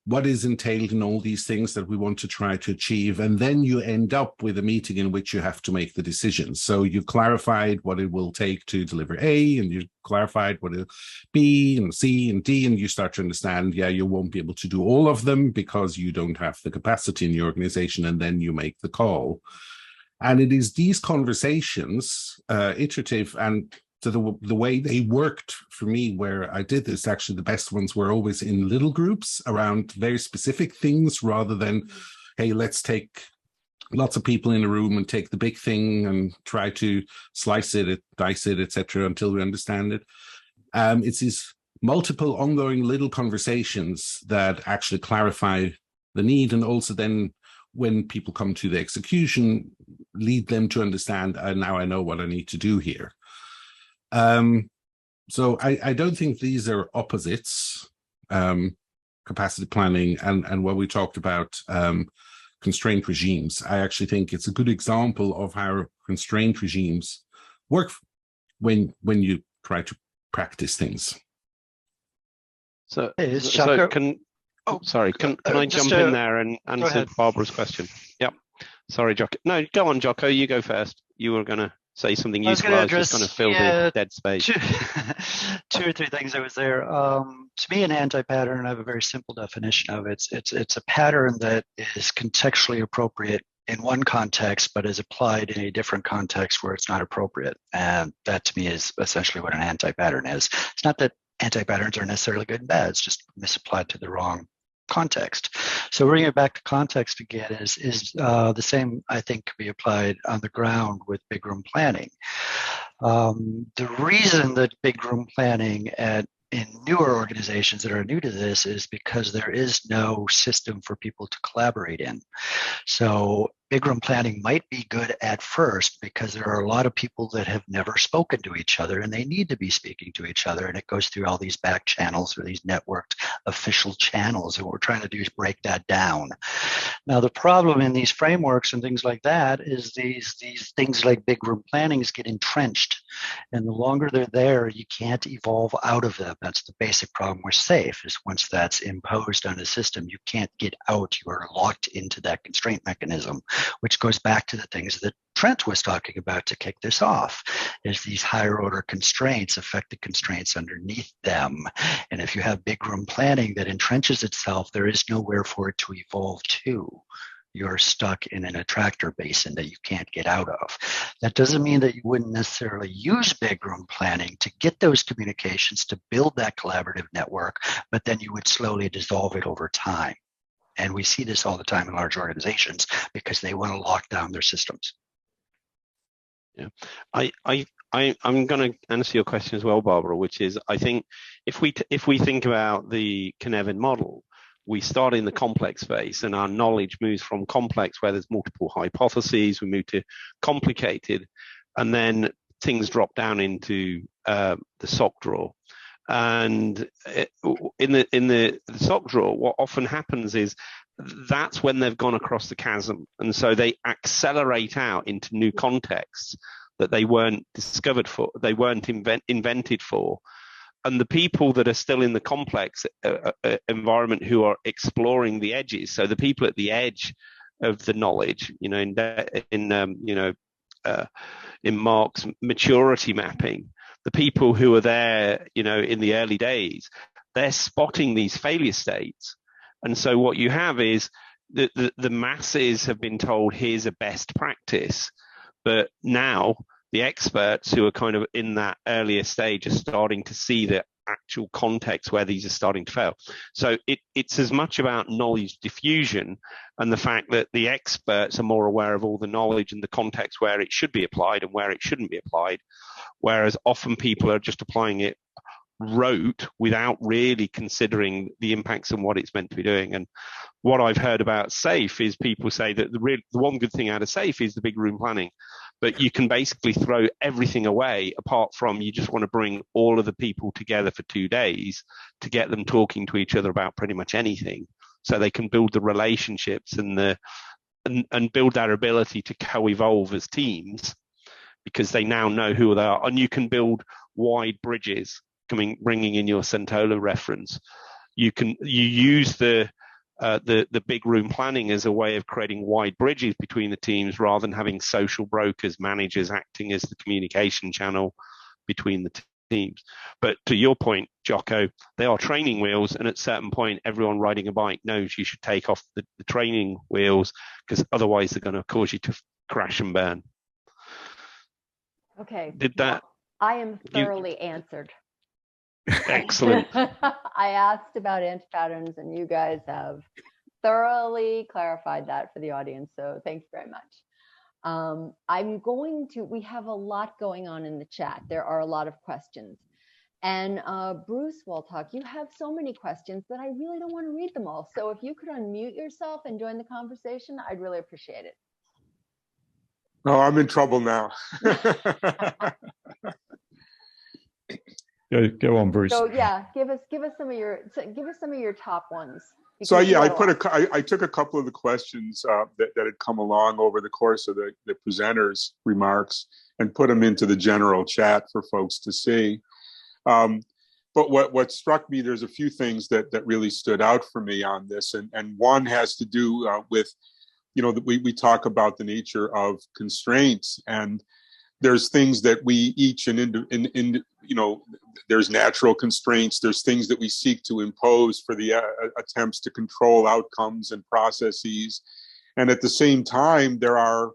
what is entailed in all these things that we want to try to achieve. And then you end up with a meeting in which you have to make the decisions. So you've clarified what it will take to deliver A, and you've clarified what it B and C and D, and you start to understand, you won't be able to do all of them because you don't have the capacity in your organization, and then you make the call. And it is these conversations, iterative, and to the way they worked for me where I did this, actually the best ones were always in little groups around very specific things rather than, hey, let's take lots of people in a room and take the big thing and try to slice it, dice it, etc. until we understand it. It's these multiple ongoing little conversations that actually clarify the need, and also then when people come to the execution, lead them to understand, now I know what I need to do here. So I don't think these are opposites, capacity planning and what we talked about, constraint regimes. I actually think it's a good example of how constraint regimes work when you try to practice things. Can I jump in there and answer Barbara's question? Yep. Sorry, Jocko. No, go on, Jocko. You go first. You were going to say something useful. I was just going to fill the dead space. Two or three things that was there. To me, an anti-pattern, I have a very simple definition of it. It's a pattern that is contextually appropriate in one context, but is applied in a different context where it's not appropriate. And that to me is essentially what an anti-pattern is. It's not that anti-patterns are necessarily good and bad. It's just misapplied to the wrong context. So bringing it back to context again is the same, I think, can be applied on the ground with big room planning. The reason that big room planning in newer organizations that are new to this is because there is no system for people to collaborate in. So big room planning might be good at first because there are a lot of people that have never spoken to each other and they need to be speaking to each other, and it goes through all these back channels or these networked official channels, and what we're trying to do is break that down. Now the problem in these frameworks and things like that is these things like big room plannings get entrenched, and the longer they're there, you can't evolve out of them. That's the basic problem with SAFe, is once that's imposed on a system, you can't get out. You are locked into that constraint mechanism, which goes back to the things that Trent was talking about to kick this off, is these higher order constraints affect the constraints underneath them. And if you have big room planning that entrenches itself, there is nowhere for it to evolve to. You're stuck in an attractor basin that you can't get out of. That doesn't mean that you wouldn't necessarily use big room planning to get those communications, to build that collaborative network, but then you would slowly dissolve it over time. And we see this all the time in large organizations because they want to lock down their systems. Yeah, I'm going to answer your question as well, Barbara, which is, I think if we think about the Cynefin model, we start in the complex phase, and our knowledge moves from complex, where there's multiple hypotheses, we move to complicated, and then things drop down into the sock drawer. And in the sock drawer, what often happens is that's when they've gone across the chasm, and so they accelerate out into new contexts that they weren't discovered for, they weren't invented for. And the people that are still in the complex environment who are exploring the edges, so the people at the edge of the knowledge, in Marc's maturity mapping, the people who are there, in the early days, they're spotting these failure states. And so what you have is the masses have been told, here's a best practice, but now the experts who are kind of in that earlier stage are starting to see the actual context where these are starting to fail. So it's as much about knowledge diffusion and the fact that the experts are more aware of all the knowledge and the context where it should be applied and where it shouldn't be applied, whereas often people are just applying it rote without really considering the impacts and what it's meant to be doing. And what I've heard about SAFe is people say that the one good thing out of SAFe is the big room planning, but you can basically throw everything away apart from you just want to bring all of the people together for 2 days to get them talking to each other about pretty much anything, so they can build the relationships and build their ability to co-evolve as teams, because they now know who they are. And you can build wide bridges, bringing in your Centola reference. You use the big room planning as a way of creating wide bridges between the teams, rather than having social brokers, managers acting as the communication channel between the teams. But to your point, Jocko, they are training wheels, and at a certain point, everyone riding a bike knows you should take off the training wheels, because otherwise they're going to cause you to crash and burn. Okay. Did that? I am thoroughly answered. Excellent. I asked about antipatterns, and you guys have thoroughly clarified that for the audience. So thank you very much. We have a lot going on in the chat. There are a lot of questions. And Bruce Waltock, you have so many questions that I really don't want to read them all. So if you could unmute yourself and join the conversation, I'd really appreciate it. Oh, I'm in trouble now. Go on, Bruce. So yeah, give us some of your top ones. So yeah, I took a couple of the questions that had come along over the course of the presenters' remarks and put them into the general chat for folks to see. But what struck me, there's a few things that really stood out for me on this, and one has to do with, we talk about the nature of constraints, and there's things that we each there's natural constraints, there's things that we seek to impose for the attempts to control outcomes and processes. And at the same time, there are,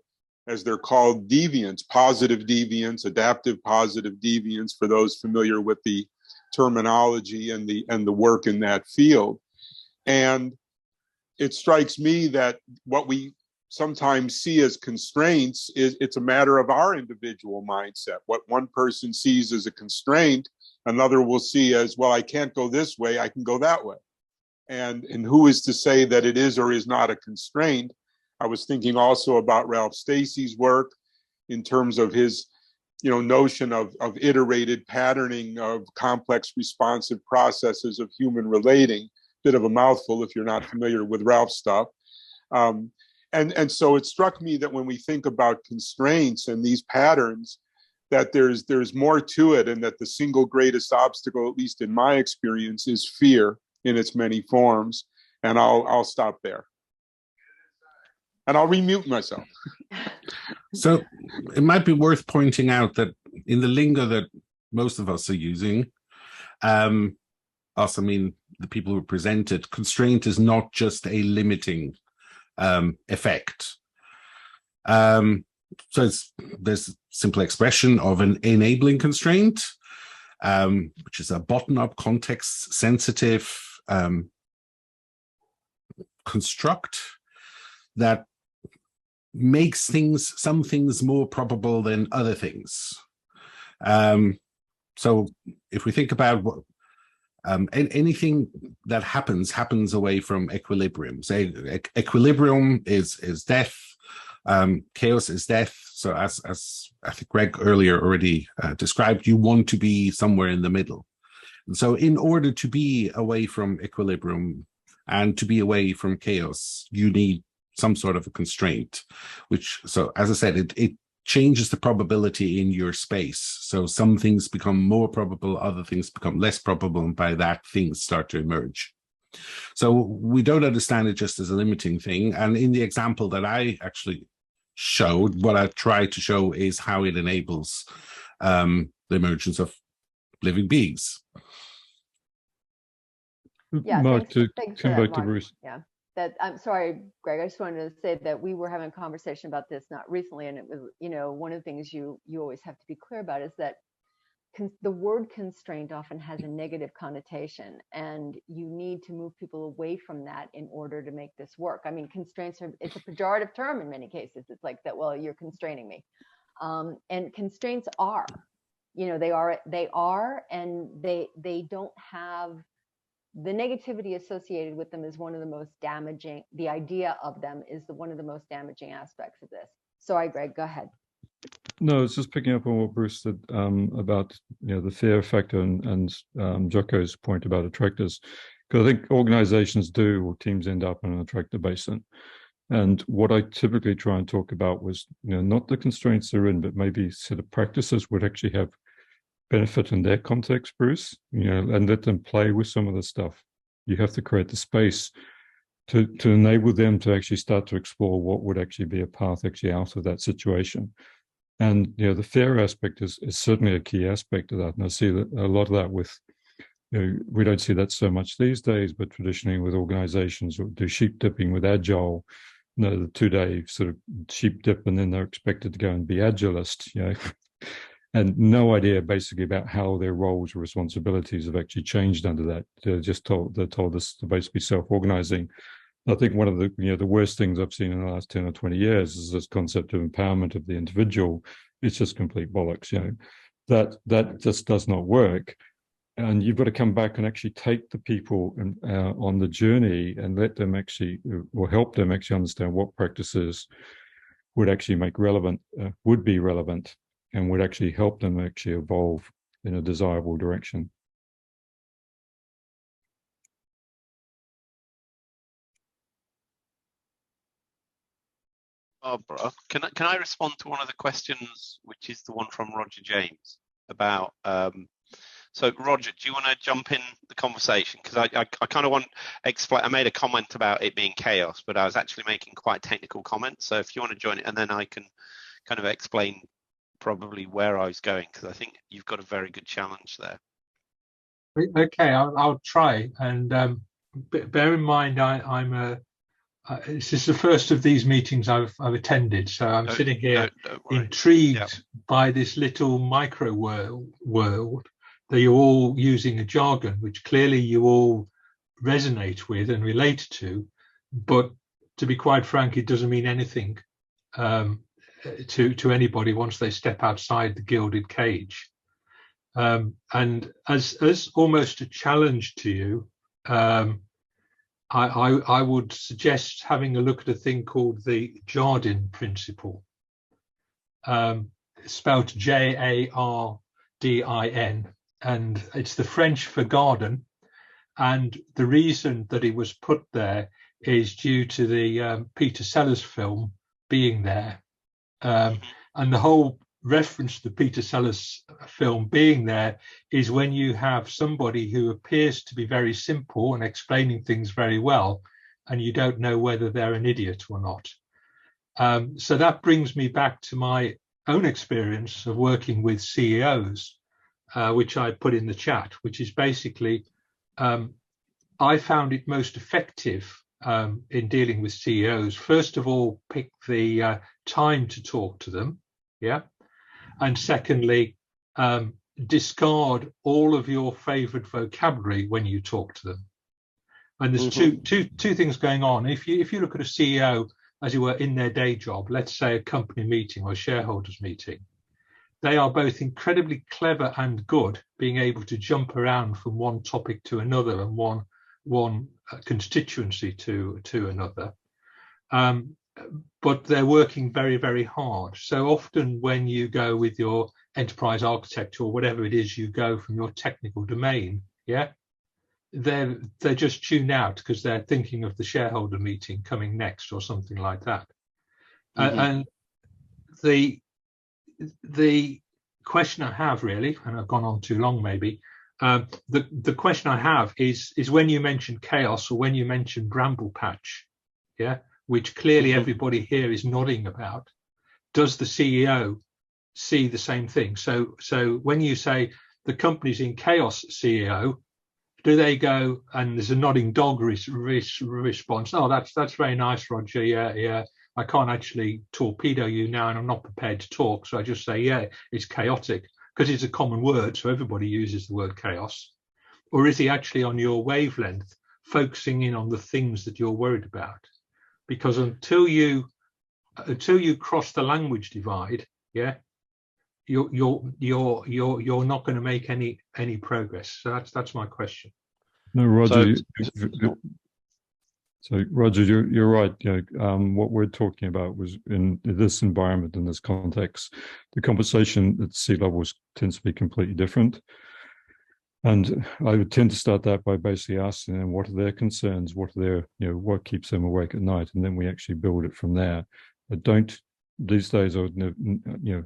as they're called, deviants, positive deviants, adaptive positive deviants, for those familiar with the terminology and the work in that field. And it strikes me that what we sometimes see as constraints it's a matter of our individual mindset. What one person sees as a constraint, another will see as, well, I can't go this way, I can go that way. And who is to say that it is or is not a constraint? I was thinking also about Ralph Stacey's work in terms of his notion of iterated patterning of complex responsive processes of human relating. Bit of a mouthful if you're not familiar with Ralph's stuff. And so it struck me that when we think about constraints and these patterns, that there's more to it, and that the single greatest obstacle, at least in my experience, is fear in its many forms. And I'll stop there. And I'll remute myself. So it might be worth pointing out that in the lingo that most of us are using, us, I mean, the people who presented, constraint is not just a limiting effect. So there's a simple expression of an enabling constraint, which is a bottom-up, context-sensitive construct that makes some things more probable than other things. So if we think about what anything that happens away from equilibrium. Say equilibrium is death, chaos is death. So as I think Greg earlier already described, you want to be somewhere in the middle. And so in order to be away from equilibrium and to be away from chaos, you need some sort of a constraint, which, so as I said, it changes the probability in your space. So some things become more probable, other things become less probable, and by that things start to emerge. So we don't understand it just as a limiting thing. And in the example that I actually showed, what I tried to show is how it enables the emergence of living beings. Yeah, Mark, thanks come for that, back to Mark. Bruce. Yeah, that I'm sorry, Greg. I just wanted to say that we were having a conversation about this not recently, and it was, one of the things you always have to be clear about is that the word constraint often has a negative connotation, and you need to move people away from that in order to make this work. I mean, constraints it's a pejorative term in many cases. It's like that, well, you're constraining me. And constraints are, they are, and they don't have, the negativity associated with them is one of the most damaging, the idea of them is one of the most damaging aspects of this. Sorry, Greg, go ahead. No, it's just picking up on what Bruce said about the fear factor and Jocko's point about attractors, because I think organizations or teams end up in an attractor basin. And what I typically try and talk about was not the constraints they're in, but maybe set of practices would actually have benefit in their context, Bruce. And let them play with some of the stuff. You have to create the space to enable them to actually start to explore what would actually be a path actually out of that situation. And the fear aspect is certainly a key aspect of that. And I see that a lot of that with, we don't see that so much these days, but traditionally with organizations who do sheep dipping with Agile, the 2-day sort of sheep dip, and then they're expected to go and be Agilist, and no idea basically about how their roles or responsibilities have actually changed under that. They're told us to basically self-organizing. I think one of the worst things I've seen in the last 10 or 20 years is this concept of empowerment of the individual. It's just complete bollocks, that just does not work. And you've got to come back and actually take the people on the journey and let them actually, or help them actually understand what practices would actually would be relevant and would actually help them actually evolve in a desirable direction. Barbara, can I respond to one of the questions, which is the one from Roger James about? So Roger, do you want to jump in the conversation? Because I kind of want to explain. I made a comment about it being chaos, but I was actually making quite technical comments. So if you want to join it, and then I can kind of explain probably where I was going, because I think you've got a very good challenge there. Okay, I'll try. And bear in mind, this is the first of these meetings I've attended, so I'm sitting here intrigued by this little micro world that you're all using a jargon, which clearly you all resonate with and relate to. but to be quite frank, it doesn't mean anything to anybody once they step outside the gilded cage. And as almost a challenge to you, I would suggest having a look at a thing called the Jardin principle, spelled Jardin, and it's the French for garden. And the reason that it was put there is due to the Peter Sellers film being there. And the whole reference to the Peter Sellers film being there is when you have somebody who appears to be very simple and explaining things very well, and you don't know whether they're an idiot or not. So that brings me back to my own experience of working with CEOs, which I put in the chat, which is basically, I found it most effective in dealing with CEOs. First of all, pick the time to talk to them, yeah? And secondly, discard all of your favorite vocabulary when you talk to them. And there's two things going on. If you look at a CEO, as you were, in their day job, let's say a company meeting or a shareholders meeting, they are both incredibly clever and good, being able to jump around from one topic to another and one constituency to another. But they're working very, very hard. So often when you go with your enterprise architecture or whatever it is, you go from your technical domain, yeah, they're just tuned out because they're thinking of the shareholder meeting coming next or something like that. And the question I have really, and I've gone on too long maybe, the question I have is when you mention chaos or when you mention bramble patch, yeah, which clearly everybody here is nodding about, does the CEO see the same thing? So when you say the company's in chaos, CEO, do they go, and there's a nodding dog response, oh, that's very nice, Roger, yeah, I can't actually torpedo you now and I'm not prepared to talk, so I just say, yeah, it's chaotic, because it's a common word, so everybody uses the word chaos? Or is he actually on your wavelength, focusing in on the things that you're worried about? Because until you cross the language divide, yeah, you're not going to make any progress. So that's my question. No, Roger. So Roger, you're right. What we're talking about was in this environment, in this context, the conversation at sea levels tends to be completely different. And I would tend to start that by basically asking them what are their concerns, what are their, what keeps them awake at night, and then we actually build it from there. I don't these days. The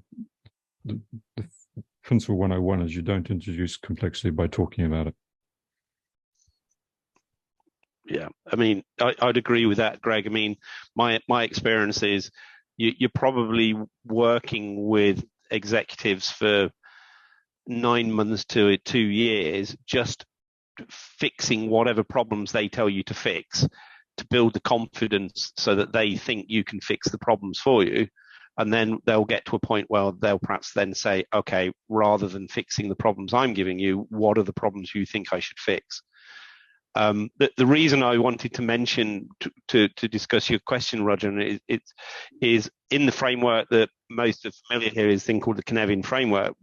principle 101 is you don't introduce complexity by talking about it. Yeah, I mean, I'd agree with that, Greg. I mean, my experience is you're probably working with executives for 9 months to 2 years, just fixing whatever problems they tell you to fix, to build the confidence so that they think you can fix the problems for you. And then they'll get to a point where they'll perhaps then say, okay, rather than fixing the problems I'm giving you, what are the problems you think I should fix? The reason I wanted to mention to discuss your question, Roger, is in the framework that most are familiar here is a thing called the Cynefin framework.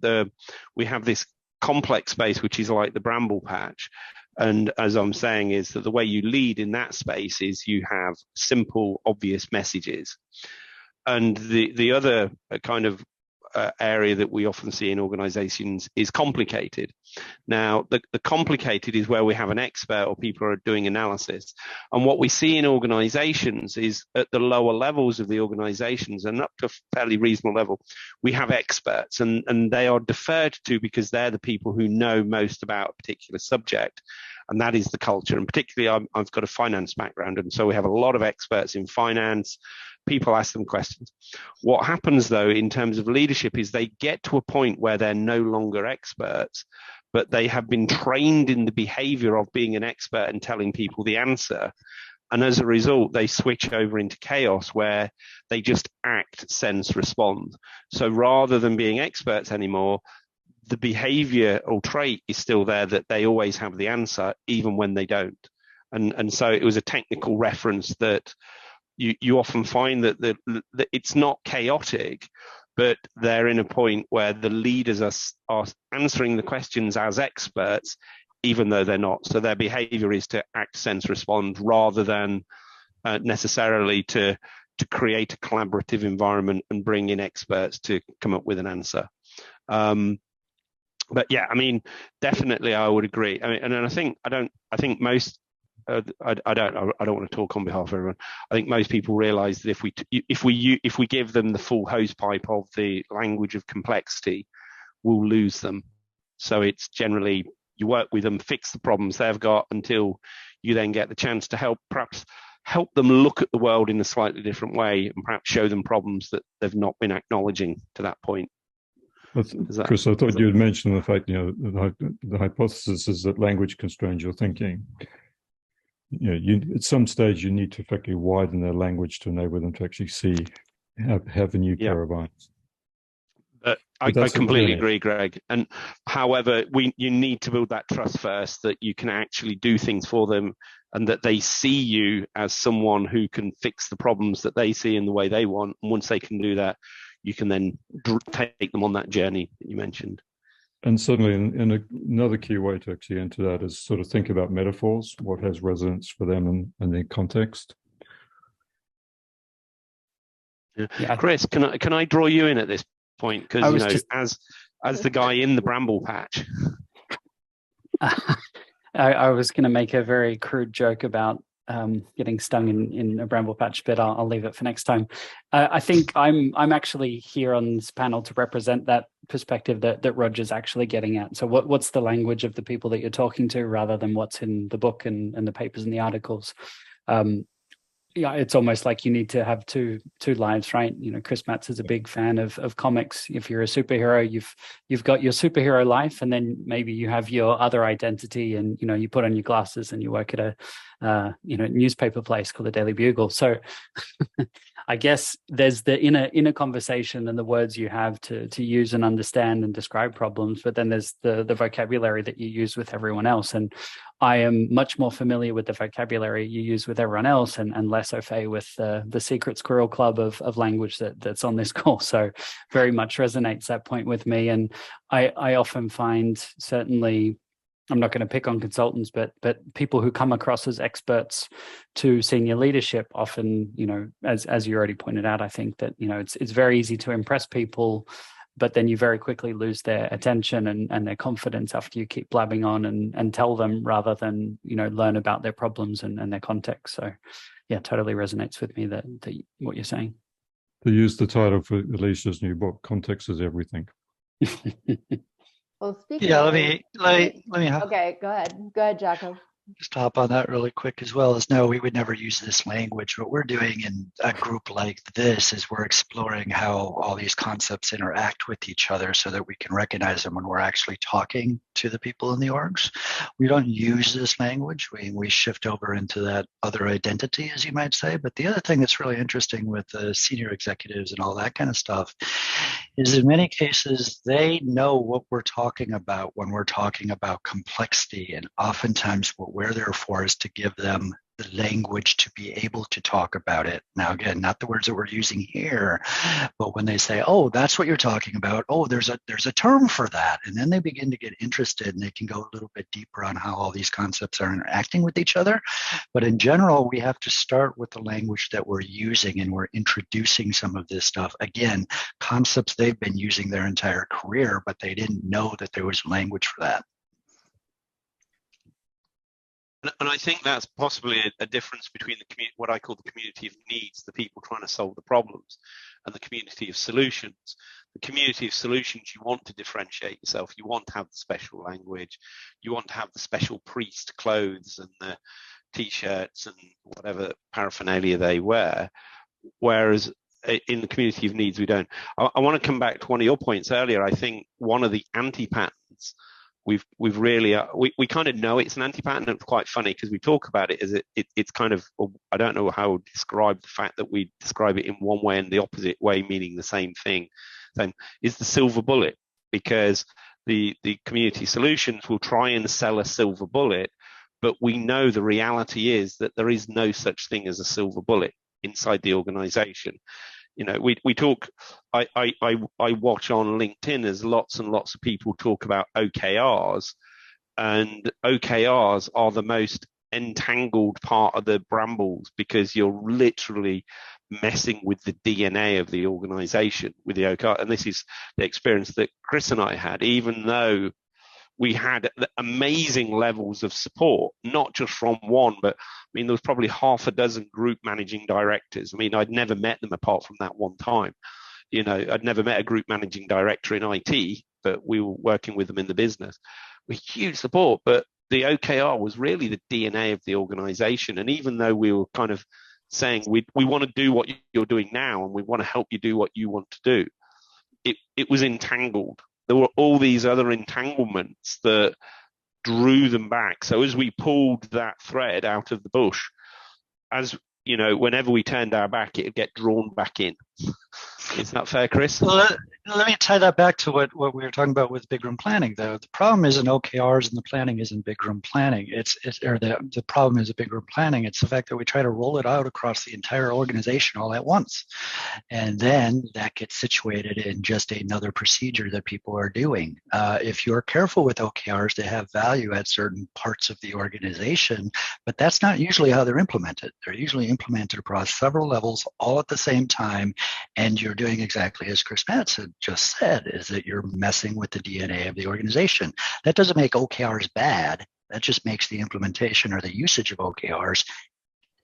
We have this complex space, which is like the bramble patch. And as I'm saying, is that the way you lead in that space is you have simple, obvious messages. And the other kind of area that we often see in organizations is complicated. Now, the complicated is where we have an expert or people are doing analysis. And what we see in organizations is at the lower levels of the organizations and up to a fairly reasonable level, we have experts and they are deferred to because they're the people who know most about a particular subject. And that is the culture. And particularly, I've got a finance background. And so we have a lot of experts in finance. People ask them questions. What happens, though, in terms of leadership is they get to a point where they're no longer experts, but they have been trained in the behavior of being an expert and telling people the answer. And as a result, they switch over into chaos where they just act, sense, respond. So rather than being experts anymore, the behavior or trait is still there that they always have the answer, even when they don't. And so it was a technical reference that you often find that it's not chaotic, but they're in a point where the leaders are answering the questions as experts, even though they're not. So their behavior is to act, sense, respond, rather than necessarily to create a collaborative environment and bring in experts to come up with an answer. But yeah, I mean, definitely, I would agree. I mean, and I think most. I don't want to talk on behalf of everyone. I think most people realise that if we give them the full hosepipe of the language of complexity, we'll lose them. So it's generally you work with them, fix the problems they've got until you then get the chance to perhaps help them look at the world in a slightly different way, and perhaps show them problems that they've not been acknowledging to that point. Chris, I thought you had mentioned the fact, the hypothesis is that language constrains your thinking. At some stage you need to effectively widen their language to enable them to actually have a new pair of eyes. I completely agree, Greg. And however, you need to build that trust first, that you can actually do things for them, and that they see you as someone who can fix the problems that they see in the way they want. And once they can do that, you can then take them on that journey that you mentioned. And certainly, another key way to actually enter that is sort of think about metaphors, what has resonance for them and their context. Yeah. Chris, can I draw you in at this point? Because as the guy in the bramble patch. I was going to make a very crude joke about getting stung in a bramble patch, but I'll leave it for next time. I think I'm actually here on this panel to represent that perspective that Roger's actually getting at. So what's the language of the people that you're talking to, rather than what's in the book and the papers and the articles. It's almost like you need to have two lives, right? Chris Matz is a big fan of comics. If you're a superhero, you've got your superhero life, and then maybe you have your other identity, and you put on your glasses and you work at a newspaper place called the Daily Bugle. So I guess there's the inner conversation and the words you have to use and understand and describe problems, but then there's the vocabulary that you use with everyone else. And I am much more familiar with the vocabulary you use with everyone else, and less au fait with the secret squirrel club of language that's on this call. So very much resonates that point with me. And I often find, certainly, I'm not going to pick on consultants, but people who come across as experts to senior leadership often, as you already pointed out, I think that, it's very easy to impress people, but then you very quickly lose their attention and their confidence after you keep blabbing on and tell them, rather than, learn about their problems and their context. So yeah, totally resonates with me that what you're saying. To use the title for Alicia's new book, Context is Everything. Well, speaking. Yeah, let me. Okay, go ahead, Jaco. Just hop on that really quick as well. No, we would never use this language. What we're doing in a group like this is we're exploring how all these concepts interact with each other, so that we can recognize them when we're actually talking to the people in the orgs. We don't use this language. We shift over into that other identity, as you might say. But the other thing that's really interesting with the senior executives and all that kind of stuff is, in many cases, they know what we're talking about when we're talking about complexity. And oftentimes what we're there for is to give them the language to be able to talk about it. Now, again, not the words that we're using here, but when they say, oh, that's what you're talking about, oh, there's a term for that. And then they begin to get interested, and they can go a little bit deeper on how all these concepts are interacting with each other. But in general, we have to start with the language that we're using, and we're introducing some of this stuff. Again, concepts they've been using their entire career, but they didn't know that there was language for that. And I think that's possibly a difference between what I call the community of needs, the people trying to solve the problems, and the community of solutions. The community of solutions, you want to differentiate yourself. You want to have the special language. You want to have the special priest clothes and the T-shirts and whatever paraphernalia they wear. Whereas in the community of needs, we don't. I want to come back to one of your points earlier. I think one of the anti-patterns we've really we kind of know it's an anti-pattern. It's quite funny because we talk about it as it's kind of, I don't know how to describe the fact that we describe it in one way and the opposite way, meaning the same thing. Then is the silver bullet, because the community solutions will try and sell a silver bullet, But we know the reality is that there is no such thing as a silver bullet inside the organization. We talk, I watch on LinkedIn as lots and lots of people talk about OKRs, and OKRs are the most entangled part of the brambles, because you're literally messing with the DNA of the organization with the OKR. And this is the experience that Chris and I had, even though we had amazing levels of support, not just from one, but there was probably half a dozen group managing directors. I'd never met them apart from that one time. I'd never met a group managing director in IT, but we were working with them in the business. With huge support, but the OKR was really the DNA of the organization. And even though we were kind of saying we want to do what you're doing now, and we want to help you do what you want to do, it was entangled. There were all these other entanglements that drew them back. So as we pulled that thread out of the bush, whenever we turned our back, it would get drawn back in. Is that fair, Chris? Well, let me tie that back to what we were talking about with big room planning, though. The problem isn't OKRs and the planning isn't big room planning. The problem is a big room planning. It's the fact that we try to roll it out across the entire organization all at once. And then that gets situated in just another procedure that people are doing. If you're careful with OKRs, they have value at certain parts of the organization, but that's not usually how they're implemented. They're usually implemented across several levels all at the same time. And you're doing exactly as Chris Matz had just said, is that you're messing with the DNA of the organization. That doesn't make OKRs bad. That just makes the implementation or the usage of OKRs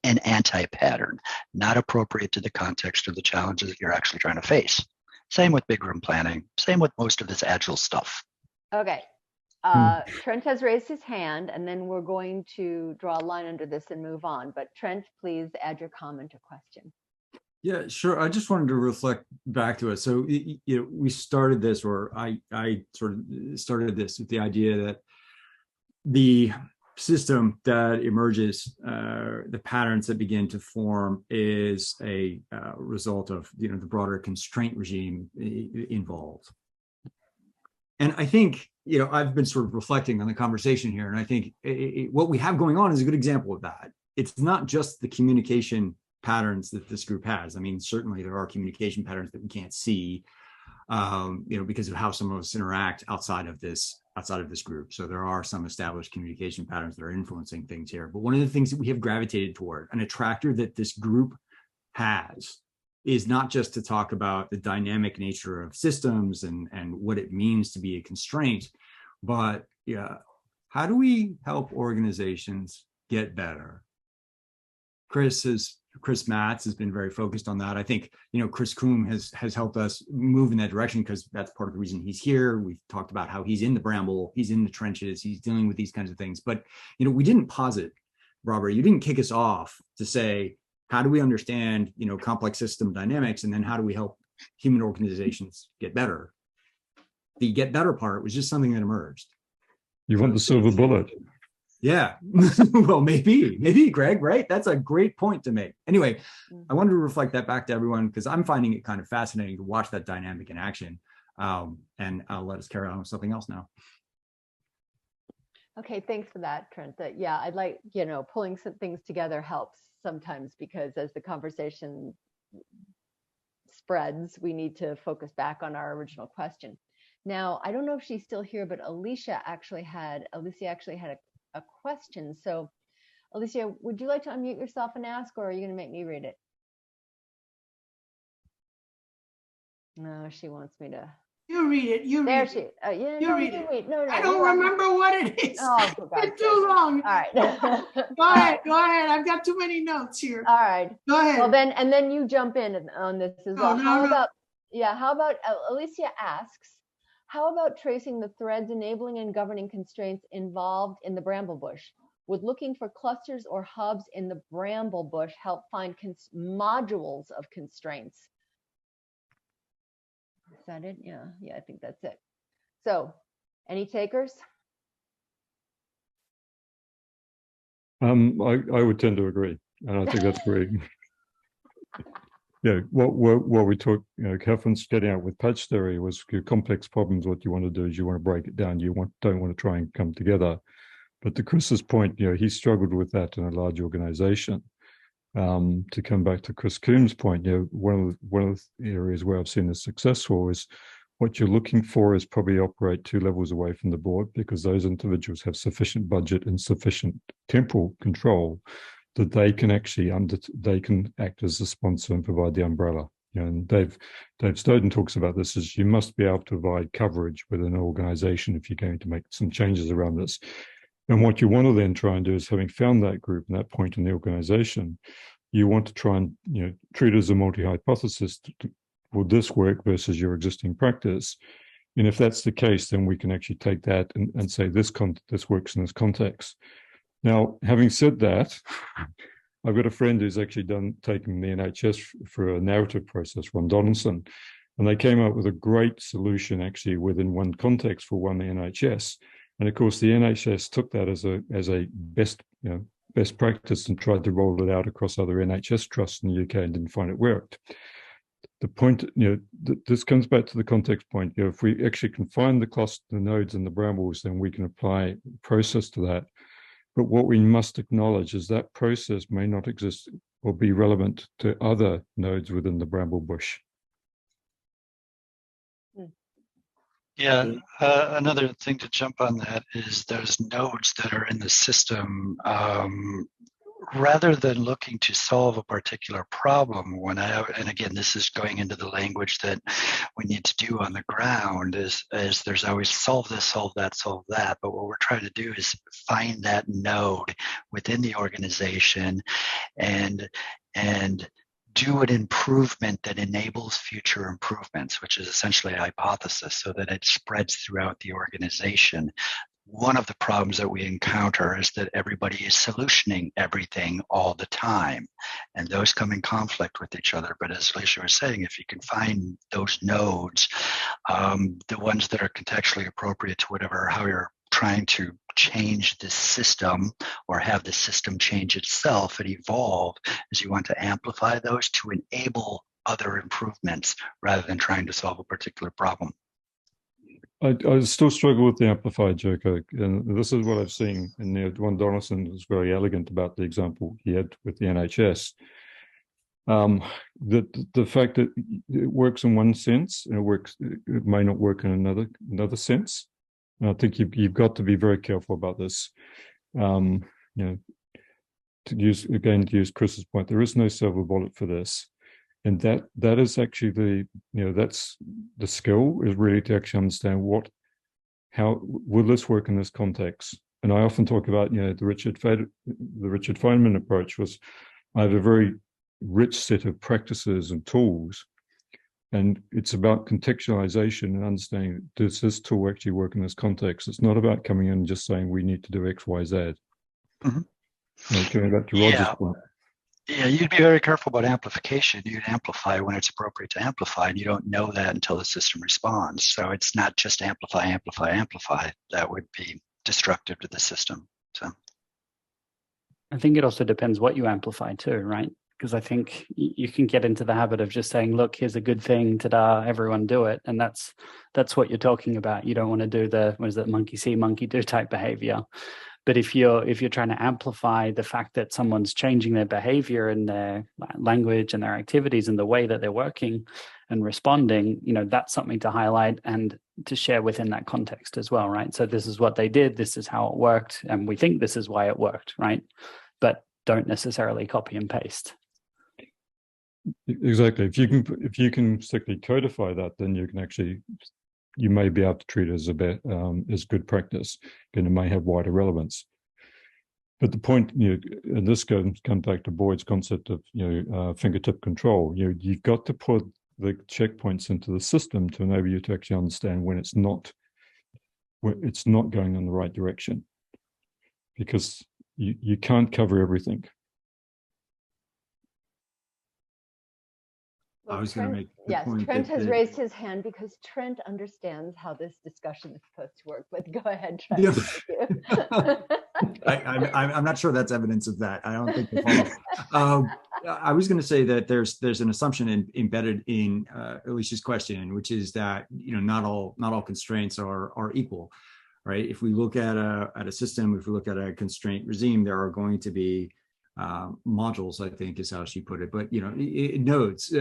an anti-pattern, not appropriate to the context of the challenges that you're actually trying to face. Same with big room planning. Same with most of this agile stuff. Okay. Trent has raised his hand, and then we're going to draw a line under this and move on. But Trent, please add your comment or question. Yeah, sure. I just wanted to reflect back to it. So, we started this, or I sort of started this with the idea that the system that emerges, the patterns that begin to form, is a result of the broader constraint regime involved. And I think I've been sort of reflecting on the conversation here, and I think what we have going on is a good example of that. It's not just the communication patterns that this group has. Certainly there are communication patterns that we can't see, because of how some of us interact outside of this group. So there are some established communication patterns that are influencing things here. But one of the things that we have gravitated toward, an attractor that this group has, is not just to talk about the dynamic nature of systems and what it means to be a constraint, but how do we help organizations get better? Chris Matz has been very focused on that. I think, Chris Combe has helped us move in that direction, because that's part of the reason he's here. We've talked about how he's in the bramble, he's in the trenches, he's dealing with these kinds of things. But, we didn't posit, Robert, you didn't kick us off to say, how do we understand, complex system dynamics, and then how do we help human organizations get better? The get better part was just something that emerged. You want the silver bullet. Yeah, well, maybe, Greg, right? That's a great point to make. Anyway, I wanted to reflect that back to everyone, because I'm finding it kind of fascinating to watch that dynamic in action. And I'll let us carry on with something else now. Okay, thanks for that, Trent. I'd like, pulling some things together helps sometimes, because as the conversation spreads, we need to focus back on our original question. Now, I don't know if she's still here, but Alicia actually had a question. So, Alicia, would you like to unmute yourself and ask, or are you going to make me read it? No, she wants me to. You read it. You there read she. it. Yeah, you no, read you it. Wait. No, I don't remember what it is. Oh, for God's it's too long. All right. Go ahead. I've got too many notes here. All right. Go ahead. Well, then you jump in on this as well. How about Alicia asks, how about tracing the threads enabling and governing constraints involved in the bramble bush? Would looking for clusters or hubs in the bramble bush help find modules of constraints? Is that it? Yeah, I think that's it. So, any takers? I would tend to agree, and I think that's great. Yeah, what we talked, Catherine's getting out with patch theory was your complex problems. What you want to do is you want to break it down. You don't want to try and come together. But to Chris's point, he struggled with that in a large organization. To come back to Chris Coombs' point, one of the areas where I've seen this successful is what you're looking for is probably operate 2 levels away from the board, because those individuals have sufficient budget and sufficient temporal control that they can actually they can act as a sponsor and provide the umbrella. And Dave Snowden talks about this as you must be able to provide coverage within an organization if you're going to make some changes around this. And what you want to then try and do is, having found that group and that point in the organization, you want to try and treat it as a multi-hypothesis. Will this work versus your existing practice? And if that's the case, then we can actually take that and say this works in this context. Now, having said that, I've got a friend who's actually taken the NHS for a narrative process, Ron Donaldson, and they came up with a great solution actually within one context for one NHS. And of course, the NHS took that as a best practice and tried to roll it out across other NHS trusts in the UK and didn't find it worked. The point, this comes back to the context point. If we actually can find the nodes and the brambles, then we can apply process to that. But what we must acknowledge is that process may not exist or be relevant to other nodes within the bramble bush. Yeah, another thing to jump on that is those nodes that are in the system. Rather than looking to solve a particular problem, and again, this is going into the language that we need to do on the ground, is there's always solve this, solve that, solve that. But what we're trying to do is find that node within the organization and do an improvement that enables future improvements, which is essentially a hypothesis, so that it spreads throughout the organization. One of the problems that we encounter is that everybody is solutioning everything all the time, and those come in conflict with each other. But as Alicia was saying, if you can find those nodes, the ones that are contextually appropriate to how you're trying to change the system or have the system change itself and evolve, is you want to amplify those to enable other improvements rather than trying to solve a particular problem. I still struggle with the amplified, Joko, and this is what I've seen. And Ron Donaldson was very elegant about the example he had with the NHS. The fact that it works in one sense and it may not work in another sense. And I think you've got to be very careful about this. To use Chris's point, there is no silver bullet for this. And that is actually that's the skill, is really to actually understand how will this work in this context. And I often talk about the Richard Feynman approach was, I have a very rich set of practices and tools, and it's about contextualization and understanding, does this tool actually work in this context? It's not about coming in and just saying we need to do X, Y, Z. Mm-hmm. Going back to Roger's point. Yeah, you'd be very careful about amplification. You'd amplify when it's appropriate to amplify, and you don't know that until the system responds. So it's not just amplify, amplify, amplify. That would be destructive to the system. So I think it also depends what you amplify too, right? Because I think you can get into the habit of just saying, look, here's a good thing, ta-da, everyone do it. And that's what you're talking about. You don't want to do the, monkey see, monkey do type behavior. But if you're trying to amplify the fact that someone's changing their behavior and their language and their activities and the way that they're working and responding, that's something to highlight and to share within that context as well, right? So this is what they did, this is how it worked, and we think this is why it worked, right? But don't necessarily copy and paste. Exactly. If you can particularly codify that, then you may be able to treat it as good practice, and it may have wider relevance. But the point, and this comes back to Boyd's concept of fingertip control. You've got to put the checkpoints into the system to enable you to actually understand when it's not going in the right direction, because you can't cover everything. I was going to make the point Trent has raised his hand because Trent understands how this discussion is supposed to work. But go ahead, Trent. Yeah. I'm not sure that's evidence of that. I don't think they follow. I was going to say that there's an assumption embedded in Alicia's question, which is that not all constraints are equal. right? If we look at a system, if we look at a constraint regime, there are going to be modules, I think is how she put it, but nodes,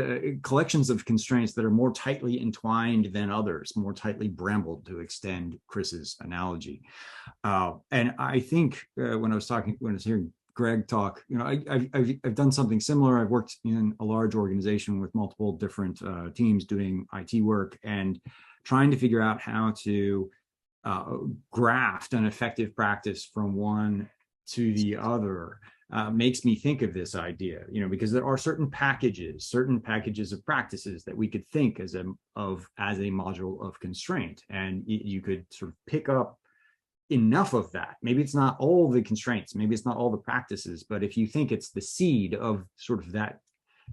collections of constraints that are more tightly entwined than others, more tightly brambled, to extend Chris's analogy. And I think when I was hearing Greg talk, I've done something similar. I've worked in a large organization with multiple different teams doing IT work and trying to figure out how to graft an effective practice from one to the other. Makes me think of this idea, because there are certain packages of practices that we could think as a module of constraint, and you could sort of pick up enough of that. Maybe it's not all the constraints, maybe it's not all the practices, but if you think it's the seed of sort of that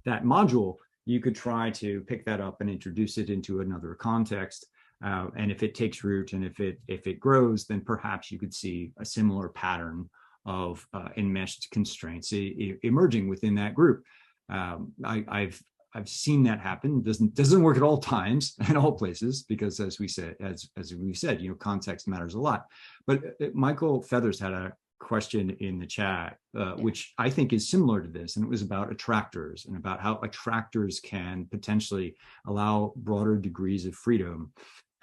module, you could try to pick that up and introduce it into another context. And if it takes root and if it grows, then perhaps you could see a similar pattern of enmeshed constraints emerging within that group. I've seen that happen. Doesn't work at all times and all places, because as we've said, context matters a lot. But Michael Feathers had a question in the chat, which I think is similar to this, and it was about attractors and about how attractors can potentially allow broader degrees of freedom.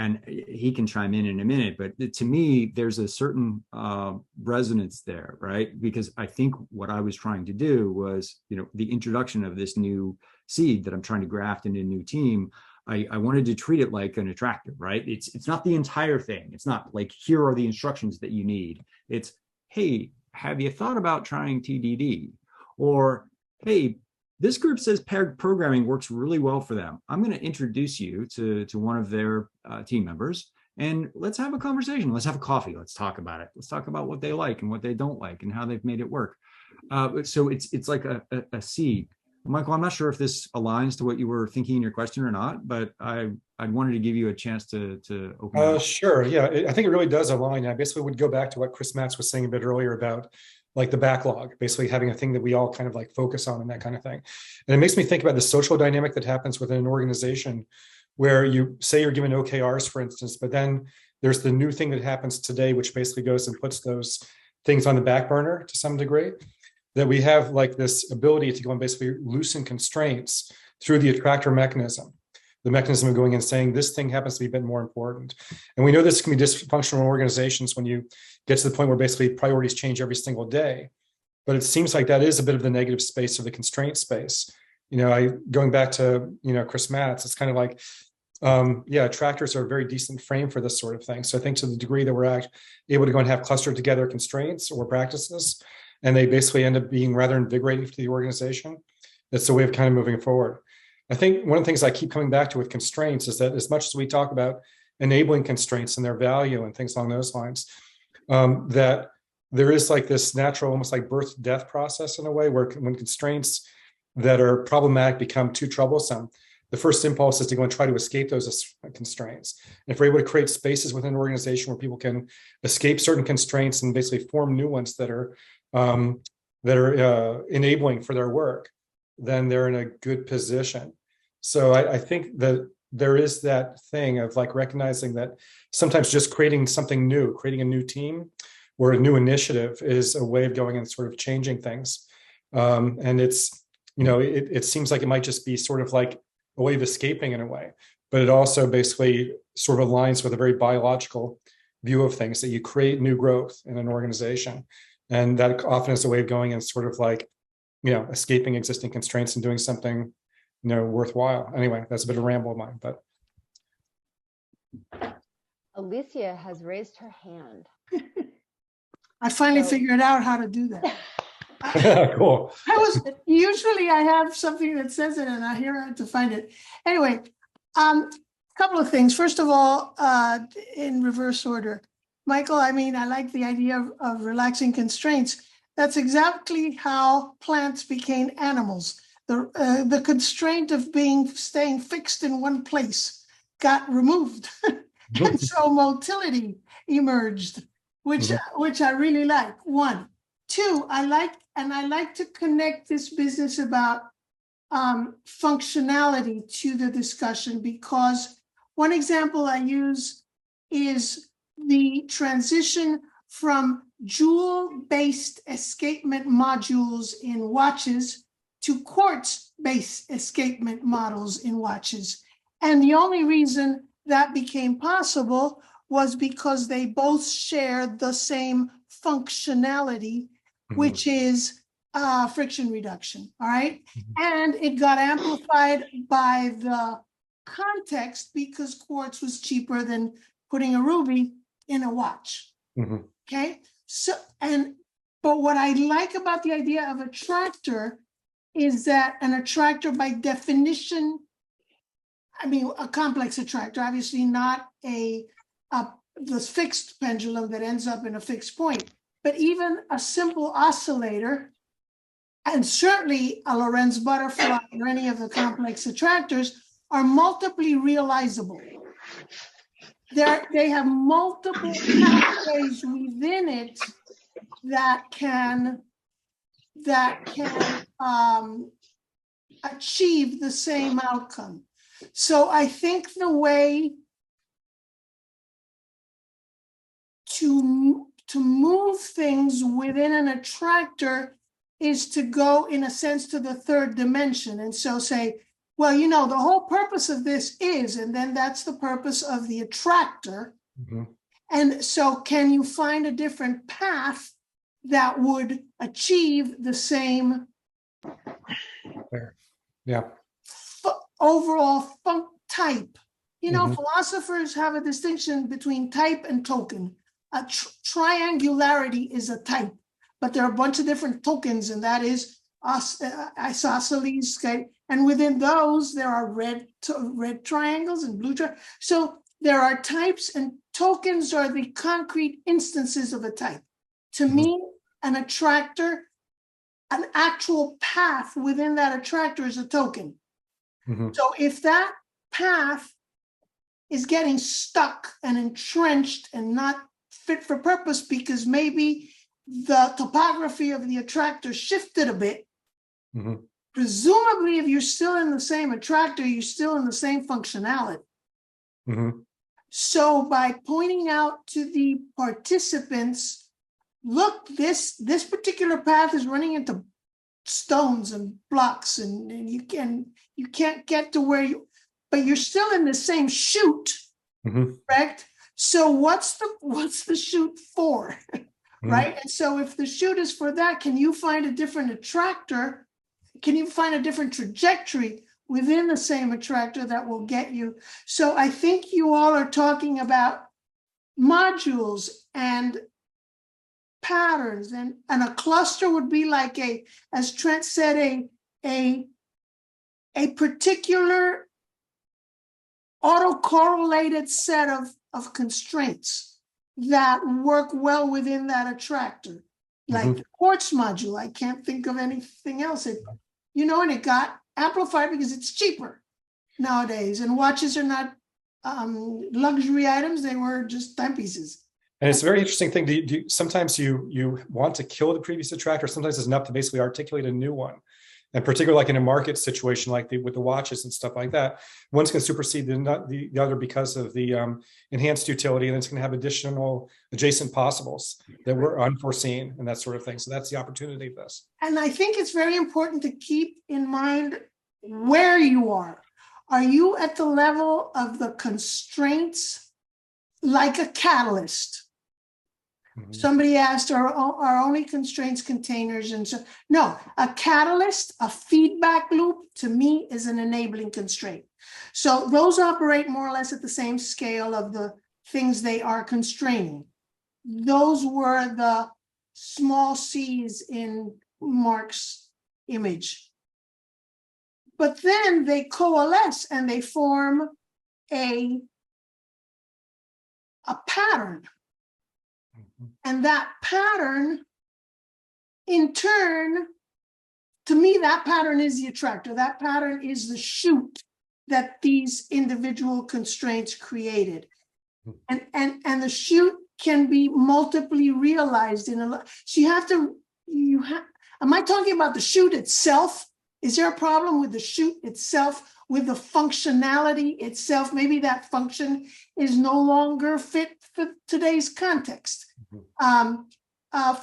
And he can chime in a minute, but to me, there's a certain resonance there, right? Because I think what I was trying to do was, the introduction of this new seed that I'm trying to graft into a new team. I wanted to treat it like an attractor, right? It's not the entire thing. It's not like, here are the instructions that you need. It's, hey, have you thought about trying TDD? Or, hey, this group says paired programming works really well for them. I'm going to introduce you to one of their team members, and let's have a conversation. Let's have a coffee. Let's talk about it. Let's talk about what they like and what they don't like and how they've made it work. So it's like a seed. Michael, I'm not sure if this aligns to what you were thinking in your question or not, but I wanted to give you a chance to open up. Sure. Yeah, I think it really does align. I basically would go back to what Chris Matz was saying a bit earlier about like the backlog, basically having a thing that we all kind of like focus on and that kind of thing. And it makes me think about the social dynamic that happens within an organization where you say you're given OKRs, for instance, but then there's the new thing that happens today, which basically goes and puts those things on the back burner to some degree, that we have like this ability to go and basically loosen constraints through the attractor mechanism. The mechanism of going and saying this thing happens to be a bit more important. And we know this can be dysfunctional in organizations when you get to the point where basically priorities change every single day. But it seems like that is a bit of the negative space or the constraint space. Going back to, Chris Matz, it's kind of like, attractors are a very decent frame for this sort of thing. So I think to the degree that we're able to go and have clustered together constraints or practices, and they basically end up being rather invigorating to the organization, that's the way of kind of moving forward. I think one of the things I keep coming back to with constraints is that as much as we talk about enabling constraints and their value and things along those lines, that there is like this natural, almost like birth-death process in a way where when constraints that are problematic become too troublesome, the first impulse is to go and try to escape those constraints. And if we're able to create spaces within an organization where people can escape certain constraints and basically form new ones that are enabling for their work, then they're in a good position. So I think that there is that thing of like recognizing that sometimes just creating something new, creating a new team or a new initiative is a way of going and sort of changing things. And it's, it seems like it might just be sort of like a way of escaping in a way, but it also basically sort of aligns with a very biological view of things, that you create new growth in an organization. And that often is a way of going and sort of like, escaping existing constraints and doing something, worthwhile. Anyway, that's a bit of a ramble of mine, but. Alicia has raised her hand. I finally figured out how to do that. Cool. Usually I have something that says it and I have to find it. Anyway, a couple of things. First of all, in reverse order, Michael, I like the idea of relaxing constraints. That's exactly how plants became animals. The constraint of staying fixed in one place got removed. And so motility emerged, which I really like. One. Two, I like to connect this business about functionality to the discussion, because one example I use is the transition from jewel-based escapement modules in watches to quartz-based escapement models in watches. And the only reason that became possible was because they both share the same functionality, which is friction reduction, all right? And it got amplified by the context because quartz was cheaper than putting a ruby in a watch. Okay, so but what I like about the idea of attractor is that an attractor by definition, I mean a complex attractor, obviously not the fixed pendulum that ends up in a fixed point, but even a simple oscillator, and certainly a Lorentz butterfly or any of the complex attractors are multiply realizable. They have multiple pathways within it that can achieve the same outcome. So I think the way to move things within an attractor is to go, in a sense, to the third dimension. And so say, well, you know, the whole purpose of this is, and then that's the purpose of the attractor. And so can you find a different path that would achieve the same overall type? You know, philosophers have a distinction between type and token. A triangularity is a type, but there are a bunch of different tokens, and that is isosceles, and within those there are red triangles and blue triangles. So there are types, and tokens are the concrete instances of a type. To me, an attractor, an actual path within that attractor is a token. So if that path is getting stuck and entrenched and not fit for purpose because maybe the topography of the attractor shifted a bit, presumably if you're still in the same attractor, you're still in the same functionality. So by pointing out to the participants, look, this particular path is running into stones and blocks, and you can't get to where you, but you're still in the same chute, correct? So what's the chute for? Right? And so if the chute is for that, can you find a different attractor? Can you find a different trajectory within the same attractor that will get you? So I think you all are talking about modules and patterns, and a cluster would be like as Trent said, a particular autocorrelated set of constraints that work well within that attractor. Like the quartz module, I can't think of anything else. And it got amplified because it's cheaper nowadays, and watches are not luxury items, they were just timepieces. And it's a very interesting thing. Sometimes you want to kill the previous attractor, sometimes it's enough to basically articulate a new one. And particularly like in a market situation like with the watches and stuff like that, one's going to supersede the other because of the enhanced utility, and it's going to have additional adjacent possibles that were unforeseen and that sort of thing. So that's the opportunity of this. And I think it's very important to keep in mind where you are. Are you at the level of the constraints, like a catalyst? Somebody asked, are only constraints containers? And so, no, a catalyst, a feedback loop, to me is an enabling constraint. So those operate more or less at the same scale of the things they are constraining. Those were the small c's in Marc's image. But then they coalesce and they form a pattern. And that pattern, in turn, to me, that pattern is the attractor. That pattern is the chute that these individual constraints created. And the chute can be multiply realized in a lot. So am I talking about the chute itself Is there a problem with the chute itself, with the functionality itself? Maybe that function is no longer fit for today's context.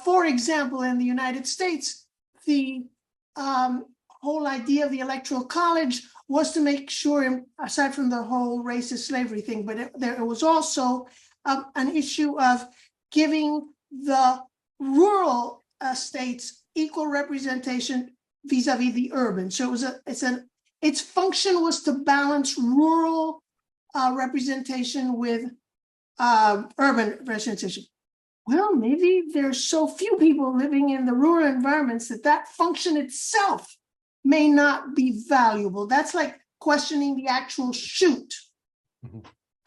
For example, in the United States, the whole idea of the Electoral College was to make sure, aside from the whole racist slavery thing, but there was also an issue of giving the rural states equal representation vis-a-vis the urban. So its function was to balance rural representation with urban representation. Well, maybe there's so few people living in the rural environments that function itself may not be valuable. That's like questioning the actual chute.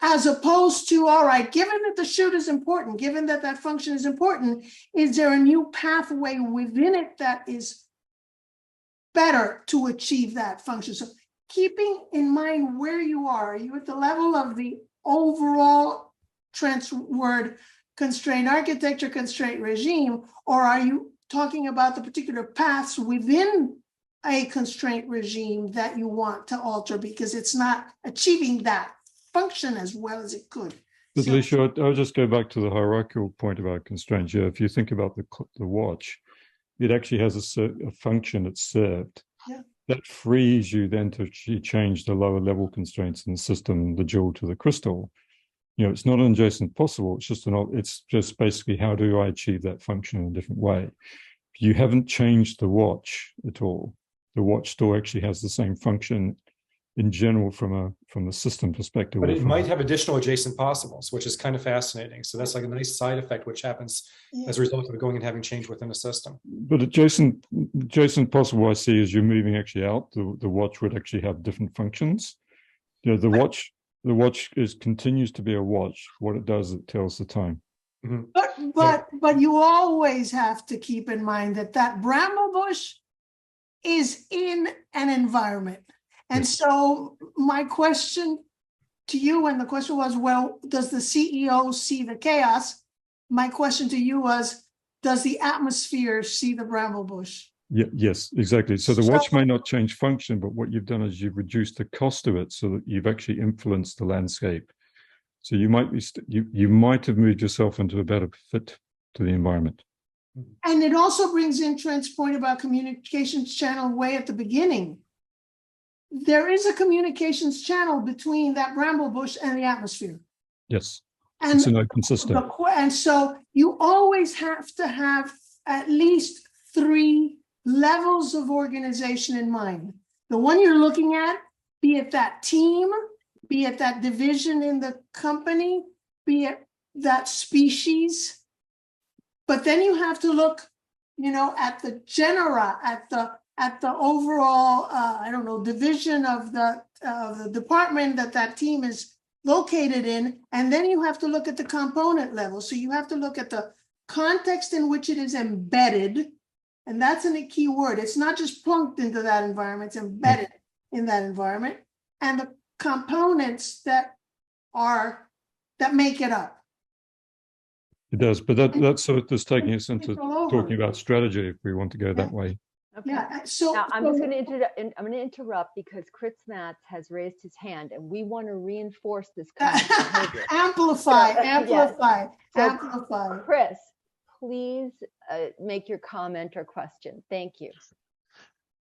As opposed to, all right, given that the chute is important, given that that function is important, is there a new pathway within it that is better to achieve that function? So keeping in mind where you are you at the level of the overall word constraint architecture, constraint regime, or are you talking about the particular paths within a constraint regime that you want to alter because it's not achieving that function as well as it could? But Alicia, I'll just go back to the hierarchical point about constraints. Yeah, if you think about the watch, it actually has a function it's served. Yeah. That frees you then to change the lower level constraints in the system, the jewel to the crystal. It's not an adjacent possible. It's just basically how do I achieve that function in a different way? You haven't changed the watch at all. The watch still actually has the same function in general from the system perspective. But it might have additional adjacent possibles, which is kind of fascinating. So that's like a nice side effect, which happens as a result of it going and having change within a system. But adjacent possible I see is you're moving actually out. The watch would actually have different functions. The watch continues to be a watch. What it does, it tells the time. Mm-hmm. But you always have to keep in mind that bramble bush is in an environment. And so my question to you, and the question was, well, does the CEO see the chaos? My question to you was, does the atmosphere see the bramble bush? Yes, exactly. So the watch may not change function, but what you've done is you've reduced the cost of it so that you've actually influenced the landscape. So you might have moved yourself into a better fit to the environment. And it also brings in Trent's point about communications channel way at the beginning. There is a communications channel between that bramble bush and the atmosphere. Yes, and it's an open system. And so you always have to have at least 3 levels of organization in mind. The one you're looking at, be it that team, be it that division in the company, be it that species. But then you have to look, at the genera, at the overall, division of the department that team is located in. And then you have to look at the component level. So you have to look at the context in which it is embedded. And that's a key word. It's not just plunked into that environment, it's embedded in that environment. And the components that make it up. It does, but that's sort of just taking us into talking about strategy if we want to go that way. Okay. Yeah. So now I'm just going to interrupt because Chris Matz has raised his hand, and we want to reinforce this kind of behavior. amplify. Yes. So, amplify. Chris, please make your comment or question. Thank you.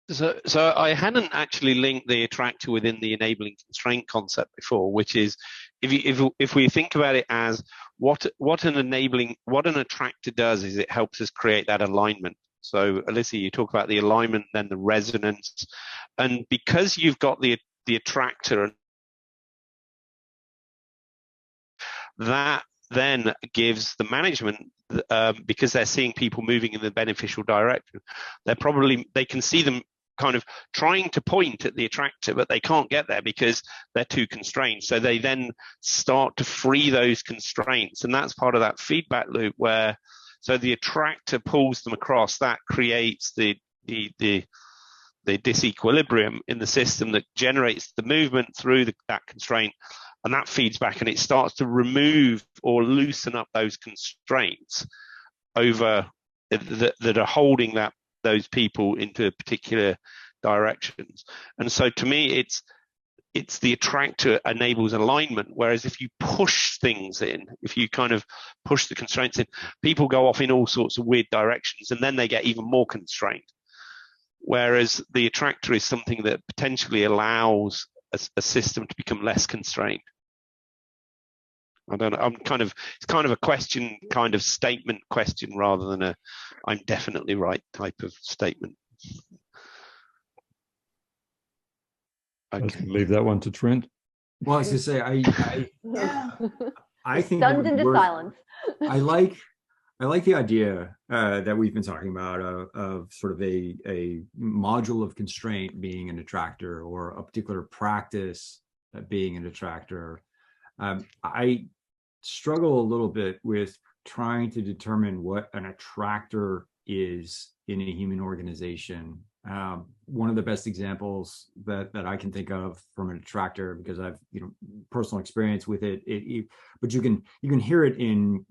So I hadn't actually linked the attractor within the enabling constraint concept before, which is if we think about it as what an attractor does is it helps us create that alignment. So Alyssa, you talk about the alignment, then the resonance, and because you've got the attractor, that then gives the management, because they're seeing people moving in the beneficial direction, they can see them kind of trying to point at the attractor, but they can't get there because they're too constrained. So they then start to free those constraints, and that's part of that feedback loop where so the attractor pulls them across. That creates the disequilibrium in the system that generates the movement through that constraint, and that feeds back and it starts to remove or loosen up those constraints over that are holding those people into a particular directions. And so to me, it's the attractor enables alignment, whereas if you push things in, if you kind of push the constraints in, people go off in all sorts of weird directions, and then they get even more constrained. Whereas the attractor is something that potentially allows a system to become less constrained. I don't know. It's kind of a question, kind of statement question, rather than a I'm definitely right type of statement. Okay. Leave that one to Trent. Well, I was going to say, I think stunned into silence. I like the idea that we've been talking about of sort of a module of constraint being an attractor, or a particular practice being an attractor. I struggle a little bit with trying to determine what an attractor is in a human organization. One of the best examples that I can think of from an attractor, because I've personal experience with it, but you can hear it in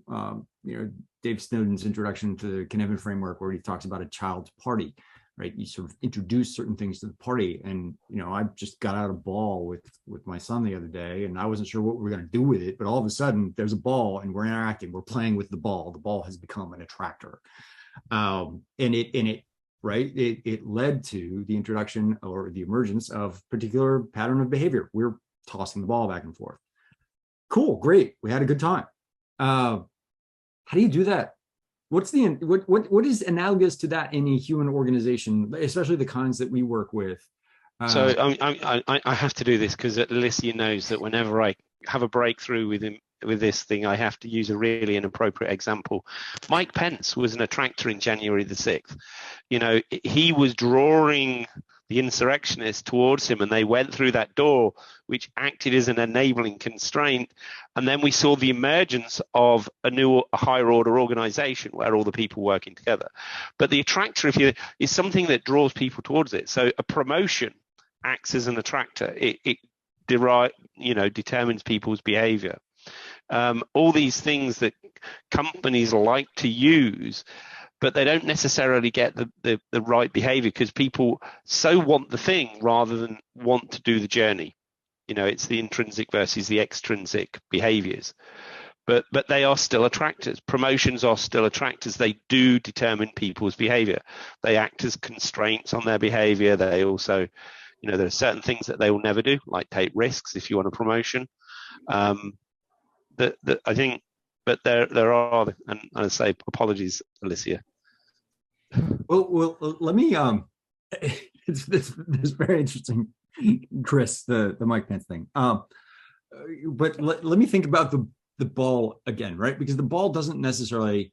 Dave Snowden's introduction to the Conneven framework, where he talks about a child's party, right? You sort of introduce certain things to the party, and I just got out a ball with my son the other day, and I wasn't sure what we were going to do with it, but all of a sudden there's a ball, and we're interacting, we're playing with the ball. The ball has become an attractor, and it led to the introduction or the emergence of particular pattern of behavior. We're tossing the ball back and forth. Cool, great, we had a good time. How do you do that? What is analogous to that in a human organization, especially the kinds that we work with? So I have to do this because Alicia knows that whenever I have a breakthrough with this thing, I have to use a really inappropriate example. Mike Pence was an attractor in January the 6th. He was drawing the insurrectionists towards him, and they went through that door, which acted as an enabling constraint. And then we saw the emergence of a higher order organization where all the people working together. But the attractor, is something that draws people towards it. So a promotion acts as an attractor. It determines people's behavior. All these things that companies like to use, but they don't necessarily get the right behavior, because people so want the thing rather than want to do the journey. It's the intrinsic versus the extrinsic behaviors. But they are still attractors. Promotions are still attractors. They do determine people's behavior. They act as constraints on their behavior. They also, there are certain things that they will never do, like take risks if you want a promotion. I think, but there are, and I say apologies, Alicia. Well, let me. It's very interesting, Chris, the Mike Pence thing. But let me think about the ball again, right? Because the ball doesn't necessarily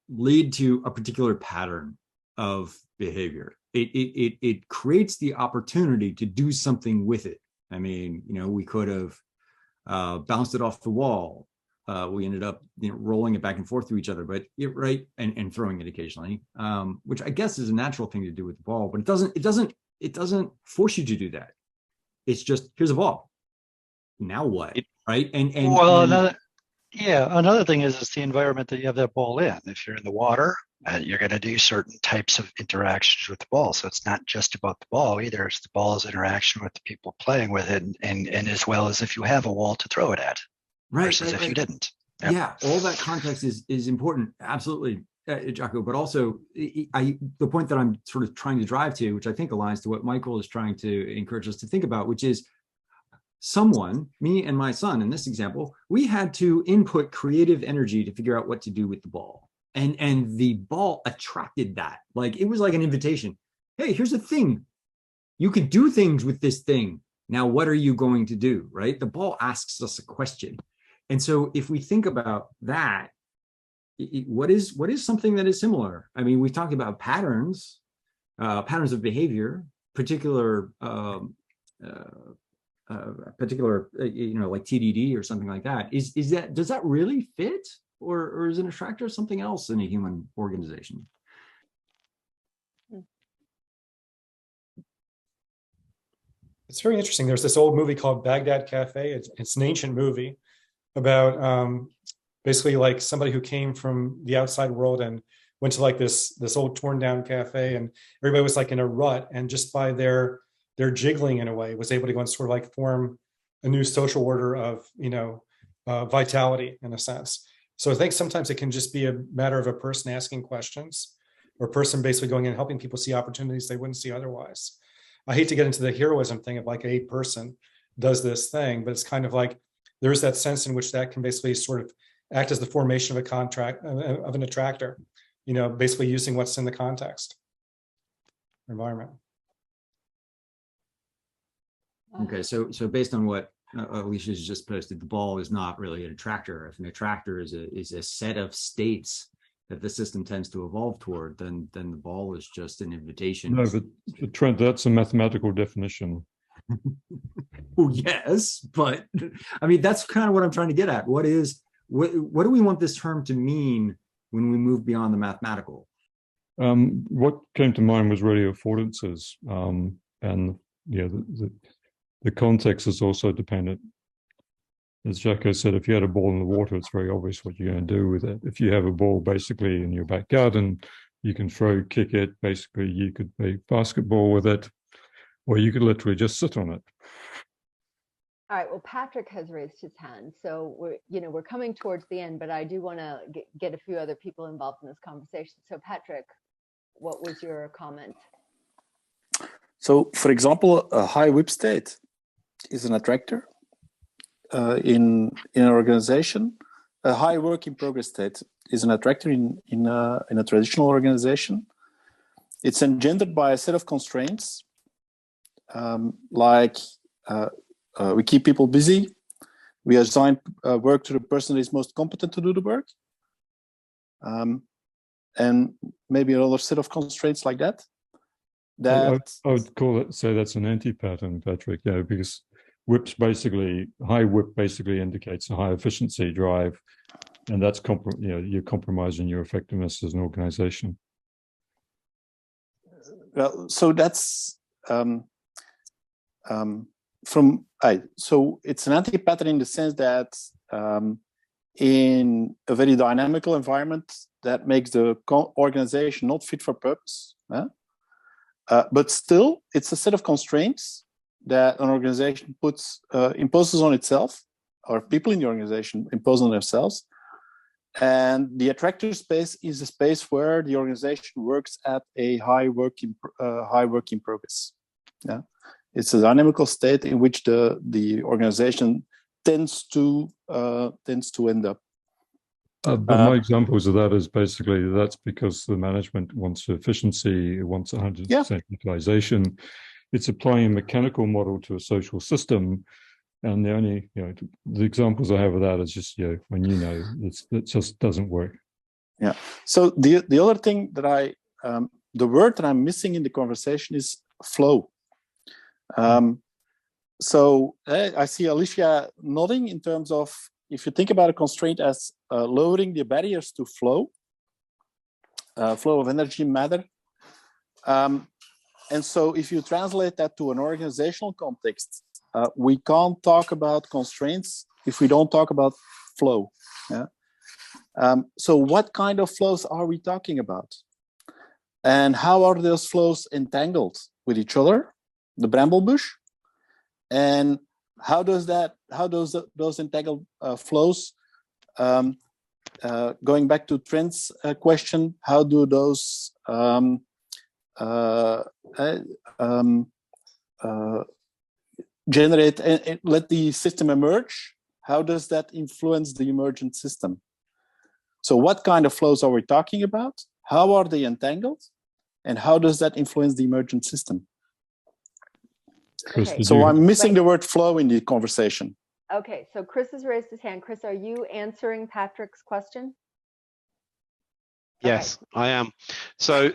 lead to a particular pattern of behavior. It creates the opportunity to do something with it. I mean, we could have bounced it off the wall. We ended up rolling it back and forth to each other, but and throwing it occasionally, which I guess is a natural thing to do with the ball, but it doesn't force you to do that. It's just, here's a ball. Now what? Right? Another thing is the environment that you have that ball in. If you're in the water, you're going to do certain types of interactions with the ball. So it's not just about the ball either. It's the ball's interaction with the people playing with it, and as well as if you have a wall to throw it at. Versus if you didn't. Yep. Yeah, all that context is important. Absolutely, Jocko. But also, the point that I'm sort of trying to drive to, which I think aligns to what Michael is trying to encourage us to think about, which is someone, me and my son in this example, we had to input creative energy to figure out what to do with the ball. And the ball attracted that. Like, it was like an invitation. Hey, here's a thing. You could do things with this thing. Now, what are you going to do, right? The ball asks us a question. And so if we think about that, what is something that is similar? I mean, we talked about patterns of behavior, particular, like TDD or something like that. Does that really fit? Or is an attractor something else in a human organization? It's very interesting. There's this old movie called Baghdad Cafe. It's an ancient movie about basically like somebody who came from the outside world and went to like this old torn down cafe, and everybody was like in a rut, and just by their jiggling in a way was able to go and sort of like form a new social order of, vitality in a sense. So I think sometimes it can just be a matter of a person asking questions, or a person basically going in and helping people see opportunities they wouldn't see otherwise. I hate to get into the heroism thing of like a person does this thing, but it's kind of like there's that sense in which that can basically sort of act as the formation of an attractor, basically using what's in the context environment. Okay, so based on what Alicia's just posted, the ball is not really an attractor. If an attractor is a set of states that the system tends to evolve toward, then the ball is just an invitation. No, but Trent, that's a mathematical definition. Well, yes, but I mean, that's kind of what I'm trying to get at. What do we want this term to mean when we move beyond the mathematical? What came to mind was really affordances, and the context is also dependent. As Jacko said, if you had a ball in the water, it's very obvious what you're going to do with it. If you have a ball basically in your back garden, you can kick it. Basically, you could play basketball with it, or you could literally just sit on it. All right. Well, Patrick has raised his hand, so we're coming towards the end, but I do want to get a few other people involved in this conversation. So, Patrick, what was your comment? So, for example, a high whip state is an attractor. In an organization, a high work in progress state is an attractor in a traditional organization. It's engendered by a set of constraints, like we keep people busy, we assign work to the person that is most competent to do the work, and maybe another set of constraints like that. I would say that's an antipattern, Patrick, because high whip basically indicates a high efficiency drive, and that's you're compromising your effectiveness as an organization. Well, so that's so it's an anti-pattern in the sense that in a very dynamical environment that makes the organization not fit for purpose, but still it's a set of constraints that an organization imposes on itself, or people in the organization impose on themselves. And the attractor space is a space where the organization works at a high work in progress. Yeah, it's a dynamical state in which the organization tends to end up. But my examples of that is basically that's because the management wants efficiency, it wants 100% utilization. It's applying a mechanical model to a social system, and the only the examples I have of that is just when it just doesn't work. Yeah. So the other thing that the word that I'm missing in the conversation is flow. So I see Alicia nodding in terms of if you think about a constraint as lowering the barriers to flow of energy, matter. And so if you translate that to an organizational context, we can't talk about constraints if we don't talk about flow. Yeah? So what kind of flows are we talking about? And how are those flows entangled with each other, the bramble bush? And how does those entangled flows, going back to Trent's question, how do those generate and let the system emerge? How does that influence the emergent system? So what kind of flows are we talking about? How are they entangled? And how does that influence the emergent system? Okay. So I'm missing the word flow in the conversation. Okay, so Chris has raised his hand. Chris, are you answering Patrick's question? Yes, okay. I am. So,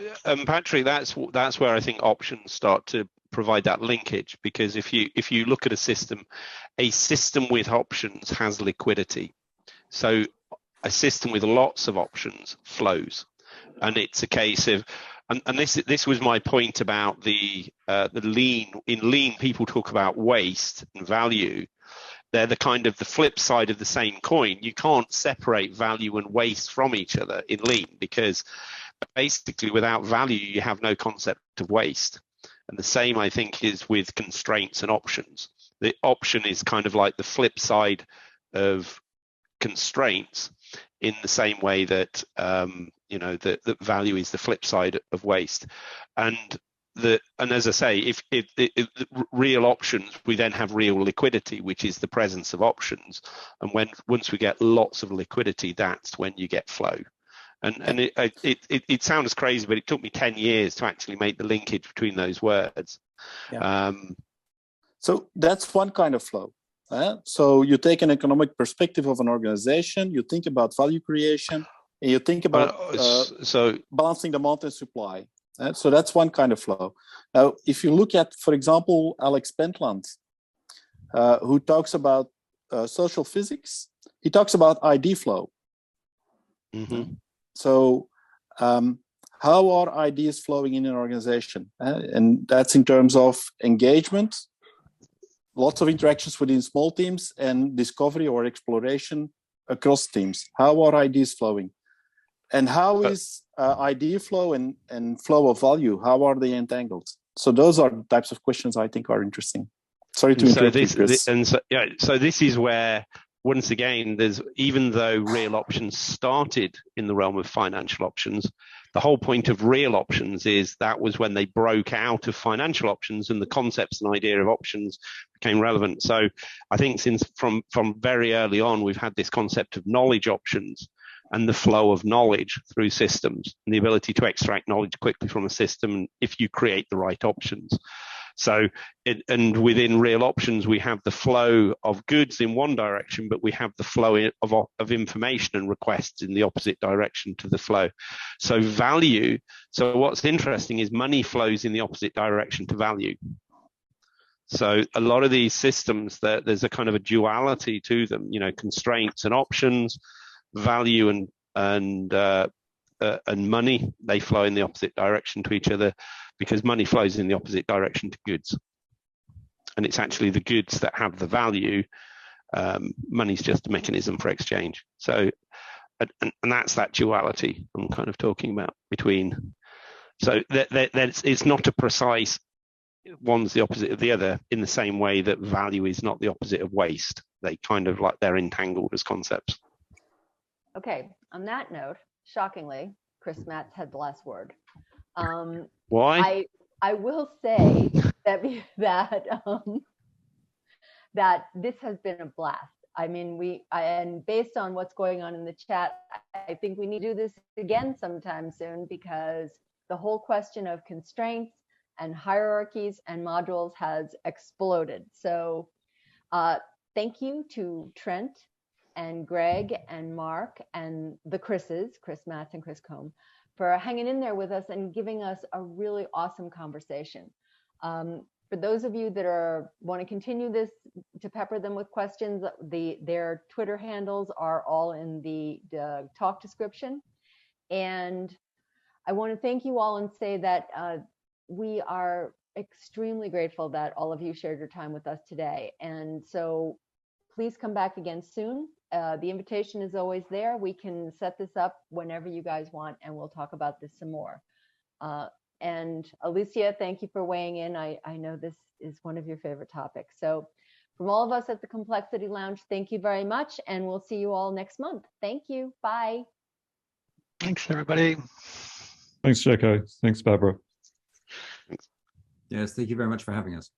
Patrick, that's where I think options start to provide that linkage, because if you look at a system with options has liquidity. So, a system with lots of options flows, and it's a case of, and this was my point about the lean. In lean, people talk about waste and value. They're the kind of the flip side of the same coin. You can't separate value and waste from each other in lean, because basically without value, you have no concept of waste. And the same, I think, is with constraints and options. The option is kind of like the flip side of constraints, in the same way that that value is the flip side of waste. And as I say, if real options, we then have real liquidity, which is the presence of options. And once we get lots of liquidity, that's when you get flow. And it sounds crazy, but it took me 10 years to actually make the linkage between those words. Yeah. So that's one kind of flow. So you take an economic perspective of an organization, you think about value creation, and you think about balancing demand and supply. So that's one kind of flow. Now, if you look at, for example, Alex Pentland, who talks about social physics, he talks about ID flow. Mm-hmm. So how are ideas flowing in an organization? And that's in terms of engagement, lots of interactions within small teams, and discovery or exploration across teams. How are ideas flowing? And how is idea flow and flow of value, how are they entangled? So those are the types of questions I think are interesting. Sorry to interrupt you, Chris. So this is where, once again, even though real options started in the realm of financial options, the whole point of real options is that was when they broke out of financial options and the concepts and idea of options became relevant. So I think since from very early on, we've had this concept of knowledge options and the flow of knowledge through systems and the ability to extract knowledge quickly from a system if you create the right options. So, and within real options, we have the flow of goods in one direction, but we have the flow of information and requests in the opposite direction to the flow. So value, so what's interesting is money flows in the opposite direction to value. So a lot of these systems, there's a kind of a duality to them, constraints and options, value and money, they flow in the opposite direction to each other, because money flows in the opposite direction to goods. And it's actually the goods that have the value. Money's just a mechanism for exchange. So, and that's that duality I'm kind of talking about between. So it's not a precise, one's the opposite of the other, in the same way that value is not the opposite of waste. They kind of they're entangled as concepts. Okay, on that note, shockingly, Chris Matts had the last word. Why? I will say that that this has been a blast. I mean, and based on what's going on in the chat, I think we need to do this again sometime soon, because the whole question of constraints and hierarchies and modules has exploded. So thank you to Trent and Greg and Marc and the Chris's, Chris Matts and Chris Combe, for hanging in there with us and giving us a really awesome conversation. For those of you that want to continue this, to pepper them with questions, their Twitter handles are all in the talk description. And I want to thank you all and say that we are extremely grateful that all of you shared your time with us today. And so please come back again soon. The invitation is always there. We can set this up whenever you guys want, and we'll talk about this some more. And Alicia, thank you for weighing in. I know this is one of your favorite topics. So from all of us at the Complexity Lounge, thank you very much, and we'll see you all next month. Thank you. Bye. Thanks, everybody. Thanks, Jacko. Thanks, Barbara. Yes, thank you very much for having us.